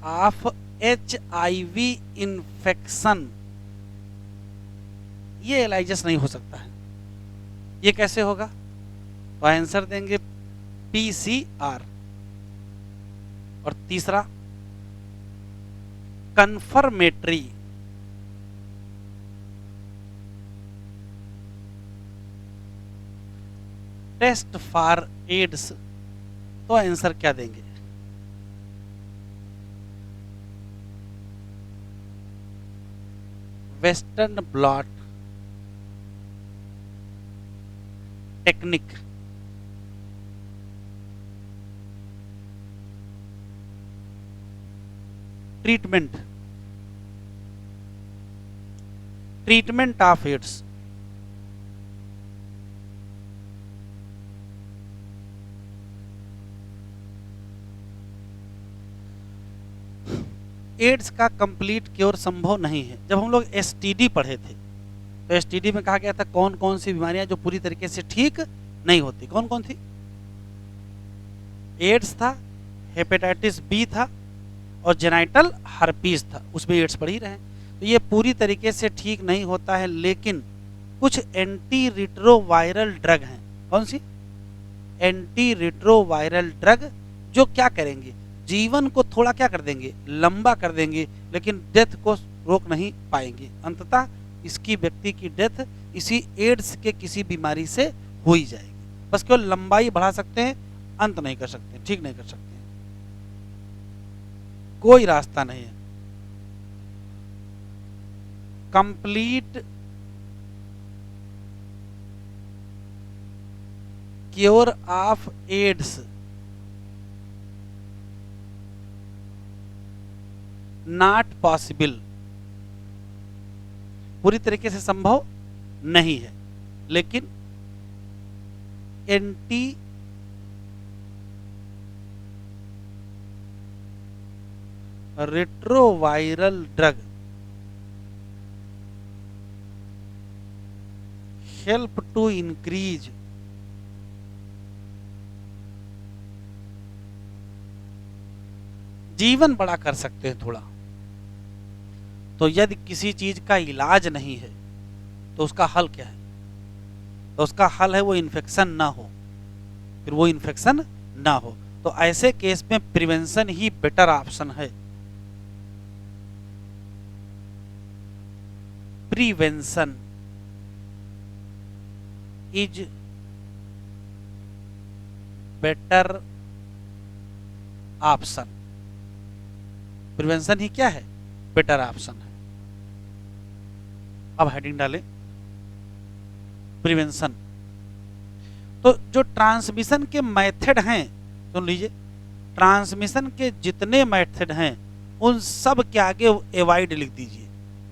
of HIV infection. ये एलाइजस नहीं हो सकता है, ये कैसे होगा, तो आंसर देंगे PCR। और तीसरा कंफर्मेटरी टेस्ट फॉर एड्स, तो आंसर क्या देंगे, western blot technique. Treatment of AIDS. AIDS का कंप्लीट क्योर संभव नहीं है। जब हम लोग STD पढ़े थे तो STD में कहा गया था कौन कौन सी बीमारियां जो पूरी तरीके से ठीक नहीं होती, कौन कौन थी, एड्स था, हेपेटाइटिस बी था और जेनाइटल हर्पीस था, उसमें एड्स पढ़ ही रहे हैं। तो ये पूरी तरीके से ठीक नहीं होता है, लेकिन कुछ एंटी रिट्रोवायरल ड्रग हैं। कौन सी? एंटी रिट्रोवायरल ड्रग, जो क्या करेंगे, जीवन को थोड़ा क्या कर देंगे, लंबा कर देंगे, लेकिन डेथ को रोक नहीं पाएंगे। अंततः इसकी व्यक्ति की डेथ इसी एड्स के किसी बीमारी से हो ही जाएगी। बस केवल लंबाई बढ़ा सकते हैं, अंत नहीं कर सकते, ठीक नहीं कर सकते, कोई रास्ता नहीं है। Complete cure of AIDS not possible, पूरी तरीके से संभव नहीं है, लेकिन anti retroviral drug help to increase जीवन बड़ा कर सकते हैं थोड़ा। तो यदि किसी चीज का इलाज नहीं है तो उसका हल क्या है? तो उसका हल है वो इन्फेक्शन ना हो, फिर वो इन्फेक्शन ना हो। तो ऐसे केस में प्रिवेंशन ही बेटर ऑप्शन है। Prevention is better option, prevention ही क्या है, बेटर ऑप्शन है। अब हेडिंग डालें प्रिवेंशन। तो जो ट्रांसमिशन के मेथड हैं, सुन लीजिए, ट्रांसमिशन के जितने मेथड हैं उन सब के आगे अवॉइड लिख दीजिए,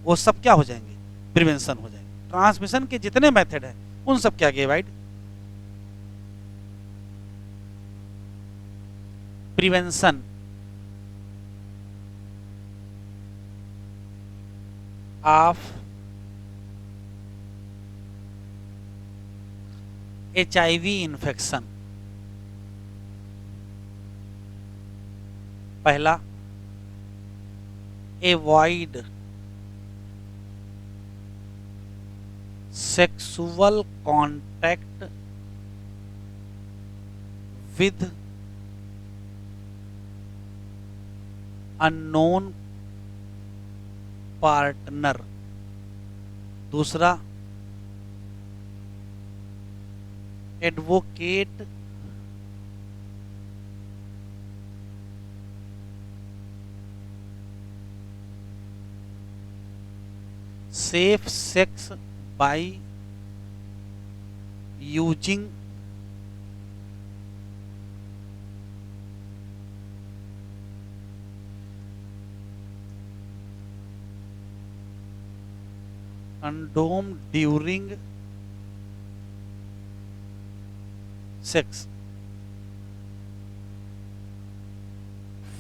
वो सब क्या हो जाएंगे, प्रिवेंशन हो जाएंगे। ट्रांसमिशन के जितने मेथड हैं उन सब के आगे avoid. Prevention of HIV infection. पहला, avoid sexual contact with unknown partner. दूसरा, advocate safe sex by using condom during sex,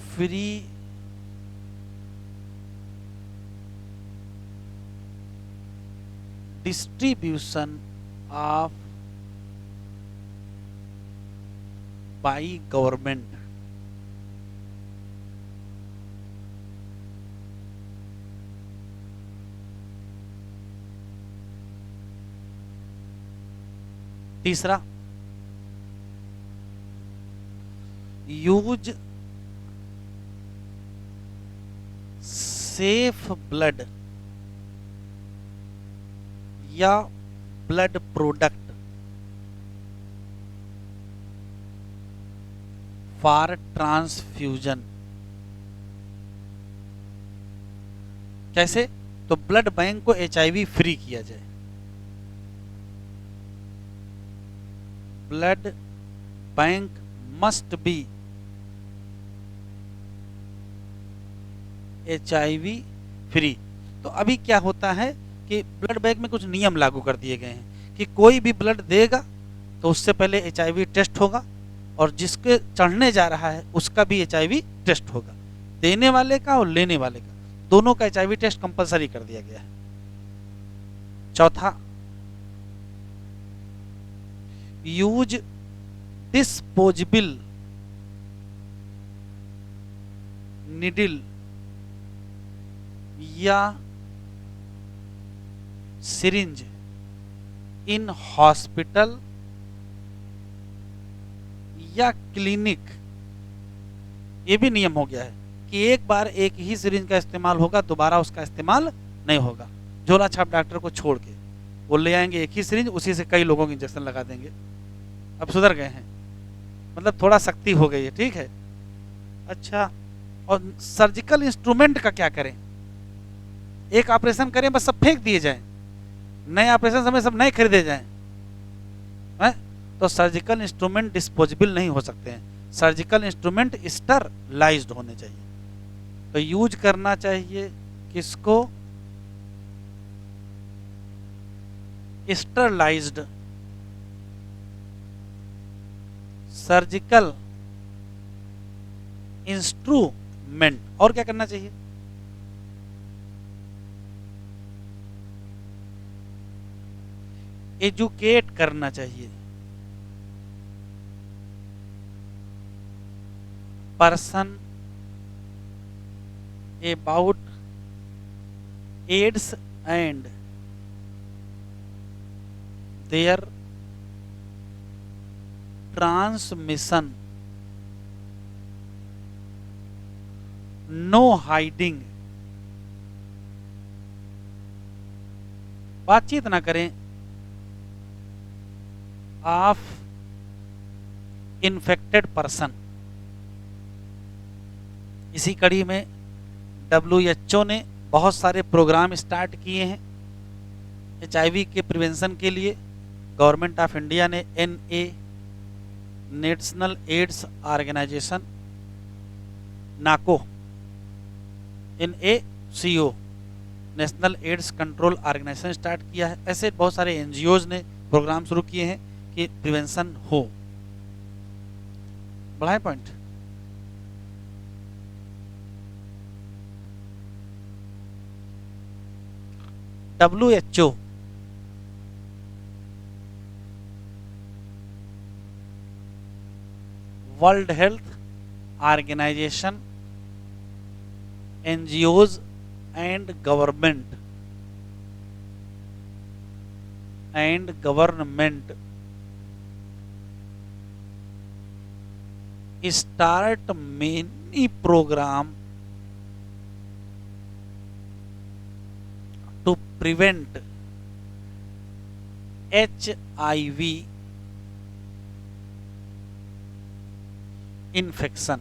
free distribution of by government। तीसरा, यूज सेफ ब्लड या ब्लड प्रोडक्ट फॉर ट्रांसफ्यूजन। कैसे? तो blood bank को HIV free किया जाए। Blood bank must be HIV free. तो अभी क्या होता है कि ब्लड बैंक में कुछ नियम लागू कर दिए गए हैं कि कोई भी ब्लड देगा तो उससे पहले HIV टेस्ट होगा, और जिसके चढ़ने जा रहा है उसका भी HIV टेस्ट होगा। देने वाले का और लेने वाले का, दोनों का HIV टेस्ट कंपलसरी कर दिया गया है। चौथा, यूज डिस्पोजेबल निडिल या सिरिंज इन हॉस्पिटल या क्लिनिक, ये भी नियम हो गया है कि एक बार एक ही सिरिंज का इस्तेमाल होगा, दोबारा उसका इस्तेमाल नहीं होगा। झोला छाप डॉक्टर को छोड़ के वो ले आएंगे एक ही सिरिंज, उसी से कई लोगों को इंजेक्शन लगा देंगे। अब सुधर गए हैं, मतलब थोड़ा सख्ती हो गई है, ठीक है। अच्छा, और सर्जिकल इंस्ट्रूमेंट का क्या करें? एक ऑपरेशन करें बस सब फेंक दिए जाएं, नए ऑपरेशन समय सब नए खरीदे जाएं है? तो सर्जिकल इंस्ट्रूमेंट डिस्पोजेबल नहीं हो सकते हैं, सर्जिकल इंस्ट्रूमेंट स्टरलाइज्ड होने चाहिए। तो यूज करना चाहिए किसको? Sterilized surgical instrument. और क्या करना चाहिए? एजुकेट करना चाहिए person about AIDS and their transmission, no hiding. बातचीत ना करें ऑफ इन्फेक्टेड पर्सन। इसी कड़ी में WHO ने बहुत सारे प्रोग्राम स्टार्ट किए हैं HIV के प्रिवेंशन के लिए। गवर्नमेंट ऑफ इंडिया ने national AIDS organization NACO, NACO national AIDS control organization start किया है। ऐसे बहुत सारे NGOs ने प्रोग्राम शुरू किए हैं कि प्रिवेंशन हो। बढ़ाएं point. WHO world health organization, NGOs and government start many program to prevent HIV infection।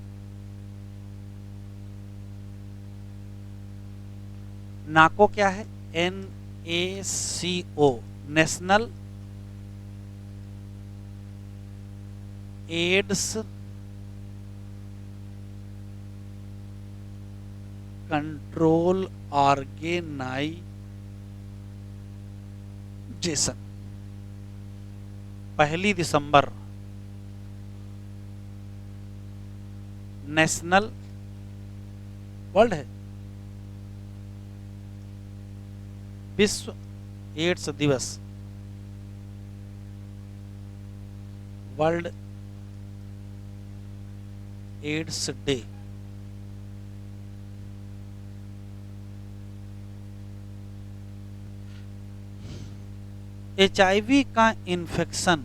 NACO क्या है? NACO national AIDS control organization. 1 दिसंबर नेशनल वर्ल्ड है विश्व एड्स दिवस, वर्ल्ड एड्स डे। HIV का इन्फेक्शन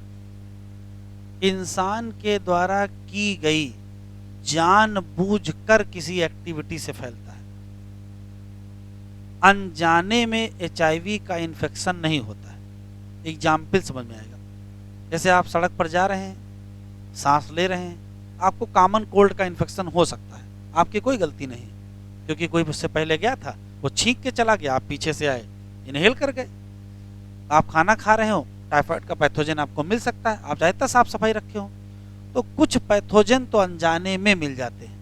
इंसान के द्वारा की गई जानबूझकर किसी एक्टिविटी से फैलता है। अनजाने में HIV का इन्फेक्शन नहीं होता है। एग्जाम्पल समझ में आएगा। जैसे आप सड़क पर जा रहे हैं, सांस ले रहे हैं, आपको कॉमन कोल्ड का इन्फेक्शन हो सकता है, आपकी कोई गलती नहीं, क्योंकि कोई उससे पहले गया था, वो छींक के चला गया, आप पीछे से आए, इनहेल कर गए। आप खाना खा रहे हो, टाइफाइड का पैथोजन आपको मिल सकता है, आप ज़्यादा साफ सफाई रखे हो। तो कुछ पैथोजन तो अनजाने में मिल जाते हैं,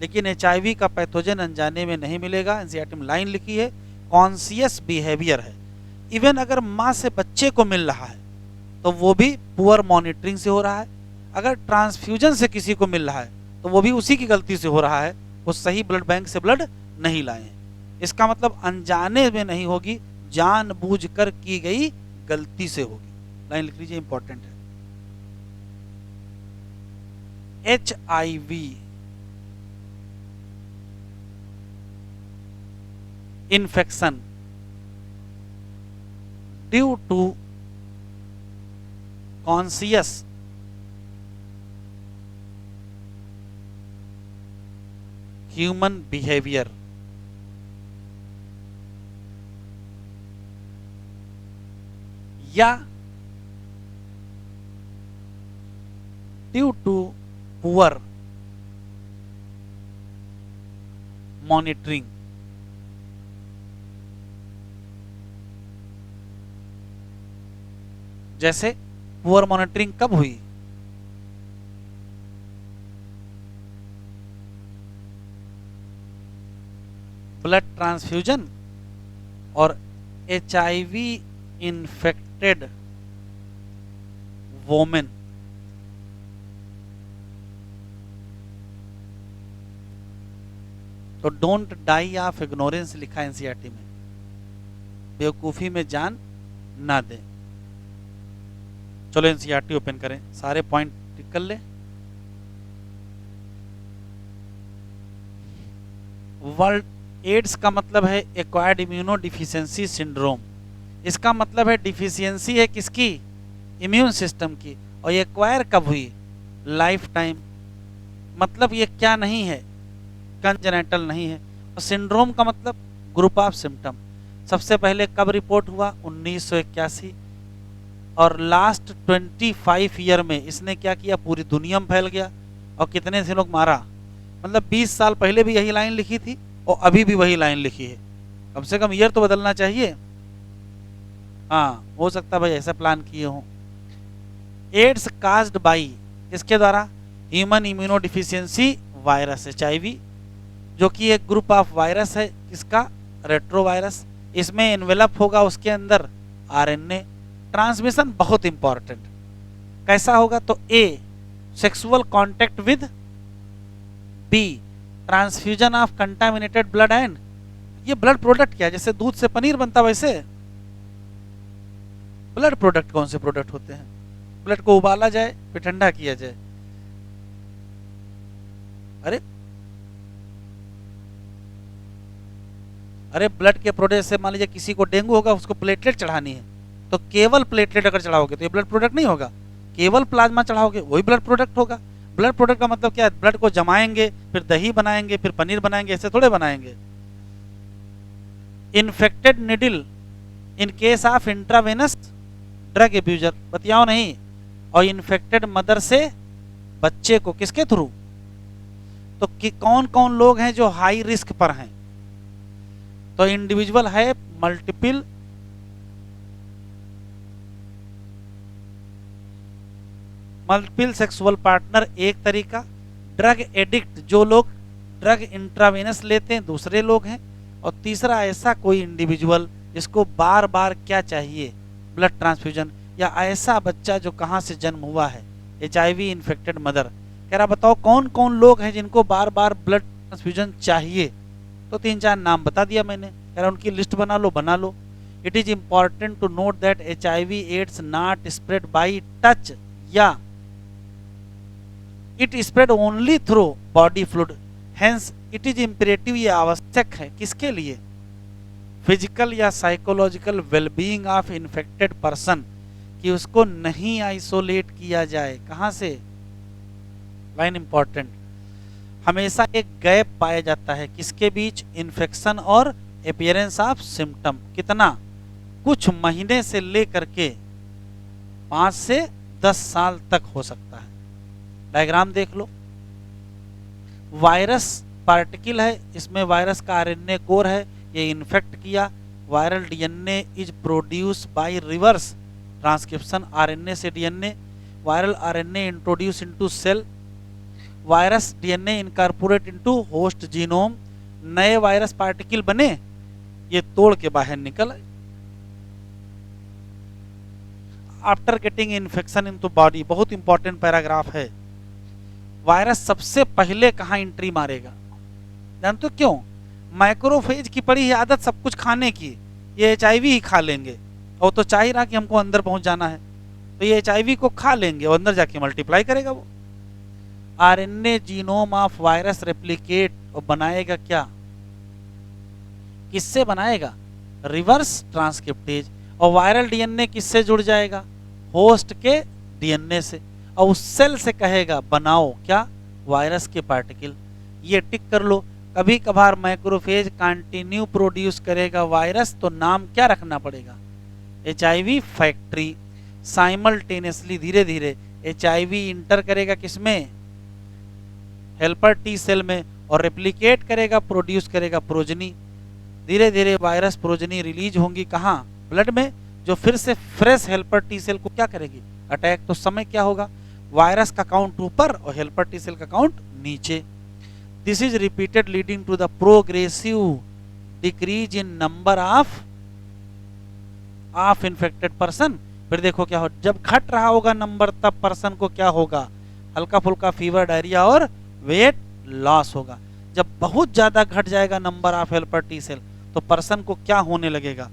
लेकिन HIV का पैथोजन अनजाने में नहीं मिलेगा। NCERT में लाइन लिखी है, कॉन्शियस बिहेवियर है। इवन अगर माँ से बच्चे को मिल रहा है तो वो भी पुअर मॉनिटरिंग से हो रहा है। अगर ट्रांसफ्यूजन से किसी को मिल रहा है तो वो भी उसी की गलती से हो रहा है, वो सही ब्लड बैंक से ब्लड नहीं लाए हैं। इसका मतलब अनजाने में नहीं होगी, जानबूझकर की गई गलती से होगी। लाइन लिख लीजिए, इंपॉर्टेंट है। HIV infection due to conscious human behaviour, या ड्यू टू पुअर मॉनिटरिंग। जैसे पुअर मॉनिटरिंग कब हुई? ब्लड ट्रांसफ्यूजन और HIV इन्फेक्टेड वोमेन। तो डोंट डाई ऑफ इग्नोरेंस लिखा एनसीईआरटी में, बेवकूफी में जान ना दें। चलो एनसीईआरटी ओपन करें, सारे पॉइंट टिक कर ले। वर्ल्ड एड्स का मतलब है एक्वायर्ड इम्यूनो डिफिशियंसी सिंड्रोम। इसका मतलब है डिफिशियंसी है किसकी? इम्यून सिस्टम की। और ये एक्वायर कब हुई? Life time. मतलब ये क्या नहीं है? कंजेनिटल नहीं है। और सिंड्रोम का मतलब ग्रुप ऑफ सिम्टम। सबसे पहले कब रिपोर्ट हुआ? 1981। और लास्ट 25 ईयर में इसने क्या किया? पूरी दुनिया में फैल गया। और कितने से लोग मारा? मतलब 20 साल पहले भी यही लाइन लिखी थी और अभी भी वही लाइन लिखी है। कम से कम ईयर तो बदलना चाहिए। हाँ, हो सकता है भाई ऐसा प्लान किए हो। एड्स काज्ड बाई, इसके द्वारा human immuno deficiency virus HIV, जो कि एक ग्रुप ऑफ वायरस है। किसका? रेट्रोवायरस। इसमें एनवेलप होगा उसके अंदर RNA। ट्रांसमिशन बहुत इंपॉर्टेंट। कैसा होगा? तो A sexual contact with, B transfusion of contaminated blood and, ये ब्लड प्रोडक्ट क्या है? जैसे दूध से पनीर बनता वैसे ब्लड प्रोडक्ट कौन से प्रोडक्ट होते हैं? ब्लड को उबाला जाए फिर ठंडा किया जाए। अरे ब्लड के प्रोडक्ट से मान लीजिए किसी को डेंगू होगा, उसको प्लेटलेट चढ़ानी है, तो केवल प्लेटलेट अगर चढ़ाओगे तो ये ब्लड प्रोडक्ट नहीं होगा। केवल प्लाज्मा चढ़ाओगे वही ब्लड प्रोडक्ट होगा। ब्लड प्रोडक्ट का मतलब क्या है? ब्लड को जमाएंगे, फिर दही बनाएंगे, फिर पनीर बनाएंगे, ऐसे थोड़े बनाएंगे। Infected needle in case of intravenous drug abuser, बतियाओ नहीं। और इन्फेक्टेड मदर से बच्चे को किसके थ्रू? तो कौन कौन लोग हैं जो हाई रिस्क पर हैं? तो इंडिविजुअल है मल्टीपल सेक्सुअल पार्टनर एक तरीका। ड्रग एडिक्ट, जो लोग ड्रग इंट्रावेनस लेते हैं दूसरे लोग हैं। और तीसरा ऐसा कोई इंडिविजुअल जिसको बार बार क्या चाहिए? Blood transfusion. या ऐसा बच्चा जो कहाँ से जन्म हुआ है, HIV इन्फेक्टेड मदर। कह रहा बताओ कौन कौन लोग हैं जिनको बार बार ब्लड ट्रांसफ्यूजन चाहिए? तो 3-4 नाम बता दिया मैंने। कह रहा उनकी लिस्ट बना लो, बना लो। It is important to note that HIV AIDS not spread by touch या it spread only through body fluid. Hence it is imperative, ये आवश्यक है किसके लिए? फिजिकल या psychological wellbeing of infected person, कि उसको नहीं आइसोलेट किया जाए। कहां से? Line important. हमेशा एक गैप पाया जाता है किसके बीच? इन्फेक्शन और अपीयरेंस ऑफ सिम्टम। कितना? कुछ महीने से लेकर के 5 से 10 साल तक हो सकता है। डायग्राम देख लो। वायरस पार्टिकल है, इसमें वायरस का RNA कोर है, ये इन्फेक्ट किया। Viral DNA is produce by reverse transcription RNA से DNA। Viral RNA introduce into cell. Virus DNA incorporate into host genome. नए वायरस पार्टिकल बने, ये तोड़ के बाहर निकल आए। After getting infection into body, बहुत इंपॉर्टेंट पैराग्राफ है। वायरस सबसे पहले कहां एंट्री मारेगा? जानते हो क्यों? माइक्रोफेज की पड़ी है आदत सब कुछ खाने की, ये HIV ही खा लेंगे। और तो चाह ही रहा कि हमको अंदर पहुंच जाना है, तो ये HIV को खा लेंगे और अंदर जाके मल्टीप्लाई करेगा वो। RNA genome of virus replicate और बनाएगा क्या? किससे बनाएगा? Reverse transcriptase. और वायरल डीएनए किससे जुड़ जाएगा? होस्ट के डीएनए से। और उस सेल से कहेगा बनाओ क्या? वायरस के पार्टिकल। ये टिक कर लो। कभी कभार मैक्रोफेज कंटिन्यू प्रोड्यूस करेगा वायरस, तो नाम क्या रखना पड़ेगा? HIV factory. साइमल्टेनियसली धीरे धीरे HIV इंटर करेगा किसमें? हेल्पर टी सेल में, और रेप्लिकेट करेगा, प्रोड्यूस करेगा प्रोजनी। धीरे धीरे वायरस प्रोजनी रिलीज होंगी कहाँ? ब्लड में, जो फिर से फ्रेश हेल्पर टी सेल को क्या करेगी? अटैक। तो समय क्या होगा? वायरस का काउंट ऊपर और हेल्पर टी सेल का काउंट नीचे। This is repeated leading to the progressive decrease in number of infected person. फिर देखो क्या हो, जब घट रहा होगा नंबर, तब पर्सन को क्या होगा? हल्का फुल्का फीवर, डायरिया और वेट लॉस होगा। जब बहुत ज्यादा घट जाएगा number of helper T cell, तो पर्सन को क्या होने लगेगा?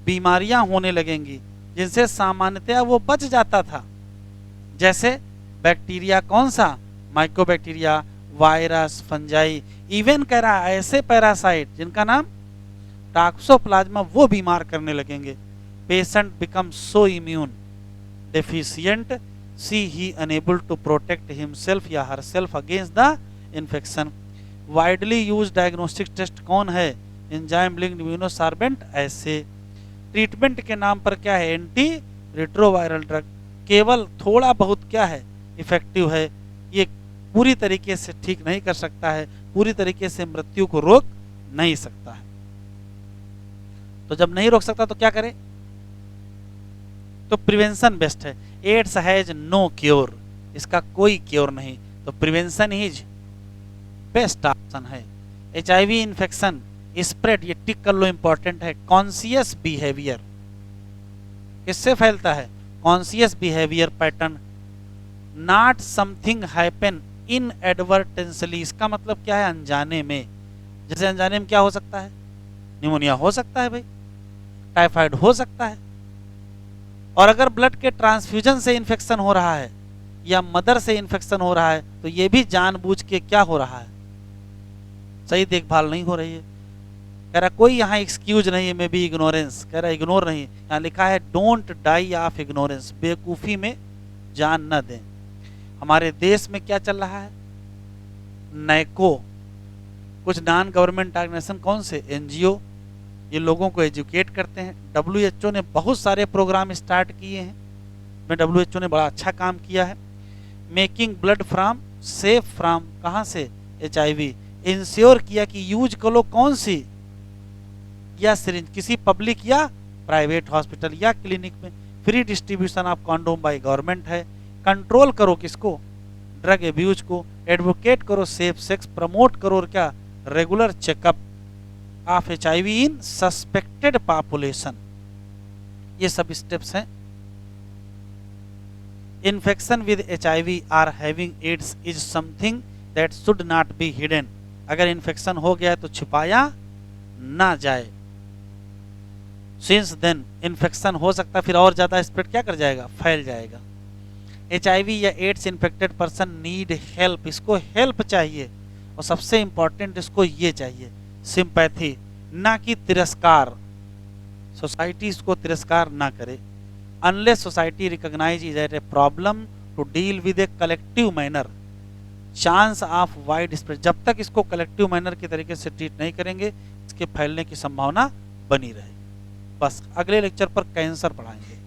बीमारियां होने लगेंगी जिनसे सामान्यतया वो बच जाता था। जैसे बैक्टीरिया, कौन सा? माइकोबैक्टीरिया, वायरस, फंजाई, इवन कह रहा है ऐसे पैरासाइट जिनका नाम टॉक्सोप्लाज्मा, वो बीमार करने लगेंगे। Patient become so immune deficient सी he unable to protect himself या herself against the infection. Widely use diagnostic test कौन है? एंजाइम लिंक्ड इम्यूनोसार्बेंट ऐसे। ट्रीटमेंट के नाम पर क्या है? Anti retroviral drug. केवल थोड़ा बहुत क्या है? इफेक्टिव है। ये पूरी तरीके से ठीक नहीं कर सकता है, पूरी तरीके से मृत्यु को रोक नहीं सकता है। तो जब नहीं रोक सकता तो क्या करें? तो प्रिवेंशन बेस्ट है। एड्स हैज नो क्योर, इसका कोई क्योर नहीं, तो प्रिवेंशन इज बेस्ट ऑप्शन है। HIV इन्फेक्शन स्प्रेड, ये टिक कर लो, इंपॉर्टेंट है। कॉन्शियस बिहेवियर किससे फैलता है? Conscious behaviour pattern. Not something happen inadvertently, इसका मतलब क्या है? अनजाने में। जैसे अनजाने में क्या हो सकता है? निमोनिया हो सकता है भाई, टाइफाइड हो सकता है। और अगर ब्लड के ट्रांसफ्यूजन से इन्फेक्शन हो रहा है या मदर से इन्फेक्शन हो रहा है, तो ये भी जानबूझ के क्या हो रहा है? सही देखभाल नहीं हो रही है। कह रहा कोई यहाँ एक्सक्यूज नहीं है, मे बी इग्नोरेंस। कह रहा इग्नोर नहीं, यहाँ लिखा है डोंट डाई ऑफ इग्नोरेंस, बेवकूफ़ी में जान न दें। हमारे देश में क्या चल रहा है? नैको, कुछ नॉन गवर्नमेंट ऑर्गेनाइजेशन, कौन से? NGO, ये लोगों को एजुकेट करते हैं। WHO ने बहुत सारे प्रोग्राम स्टार्ट किए हैं, में WHO ने बड़ा अच्छा काम किया है। Making blood from safe from, कहाँ से? HIV। इंश्योर किया कि यूज करो कौन सी? या सिरिंज, किसी पब्लिक या प्राइवेट हॉस्पिटल या क्लिनिक में। Free distribution of condom by government है। कंट्रोल करो किसको? ड्रग एब्यूज को। एडवोकेट करो सेफ सेक्स, प्रमोट करो और क्या? Regular checkup of HIV in suspected population. ये सब स्टेप्स हैं। Infection with HIV or having AIDS is something that should not be hidden. अगर इन्फेक्शन हो गया है तो छिपाया ना जाए। सिंस देन इन्फेक्शन हो सकता है फिर और ज्यादा स्प्रेड क्या कर जाएगा? फैल जाएगा। HIV या AIDS infected person need help, इसको हेल्प चाहिए। और सबसे इंपॉर्टेंट इसको ये चाहिए, सिंपैथी, ना कि तिरस्कार। सोसाइटी इसको तिरस्कार ना करे। Unless society recognize is at a problem to deal with a collective manner, chance of wide spread. जब तक इसको कलेक्टिव मैनर के तरीके से ट्रीट नहीं करेंगे, इसके फैलने की संभावना बनी रहेगी। बस अगले लेक्चर पर कैंसर पढ़ाएंगे।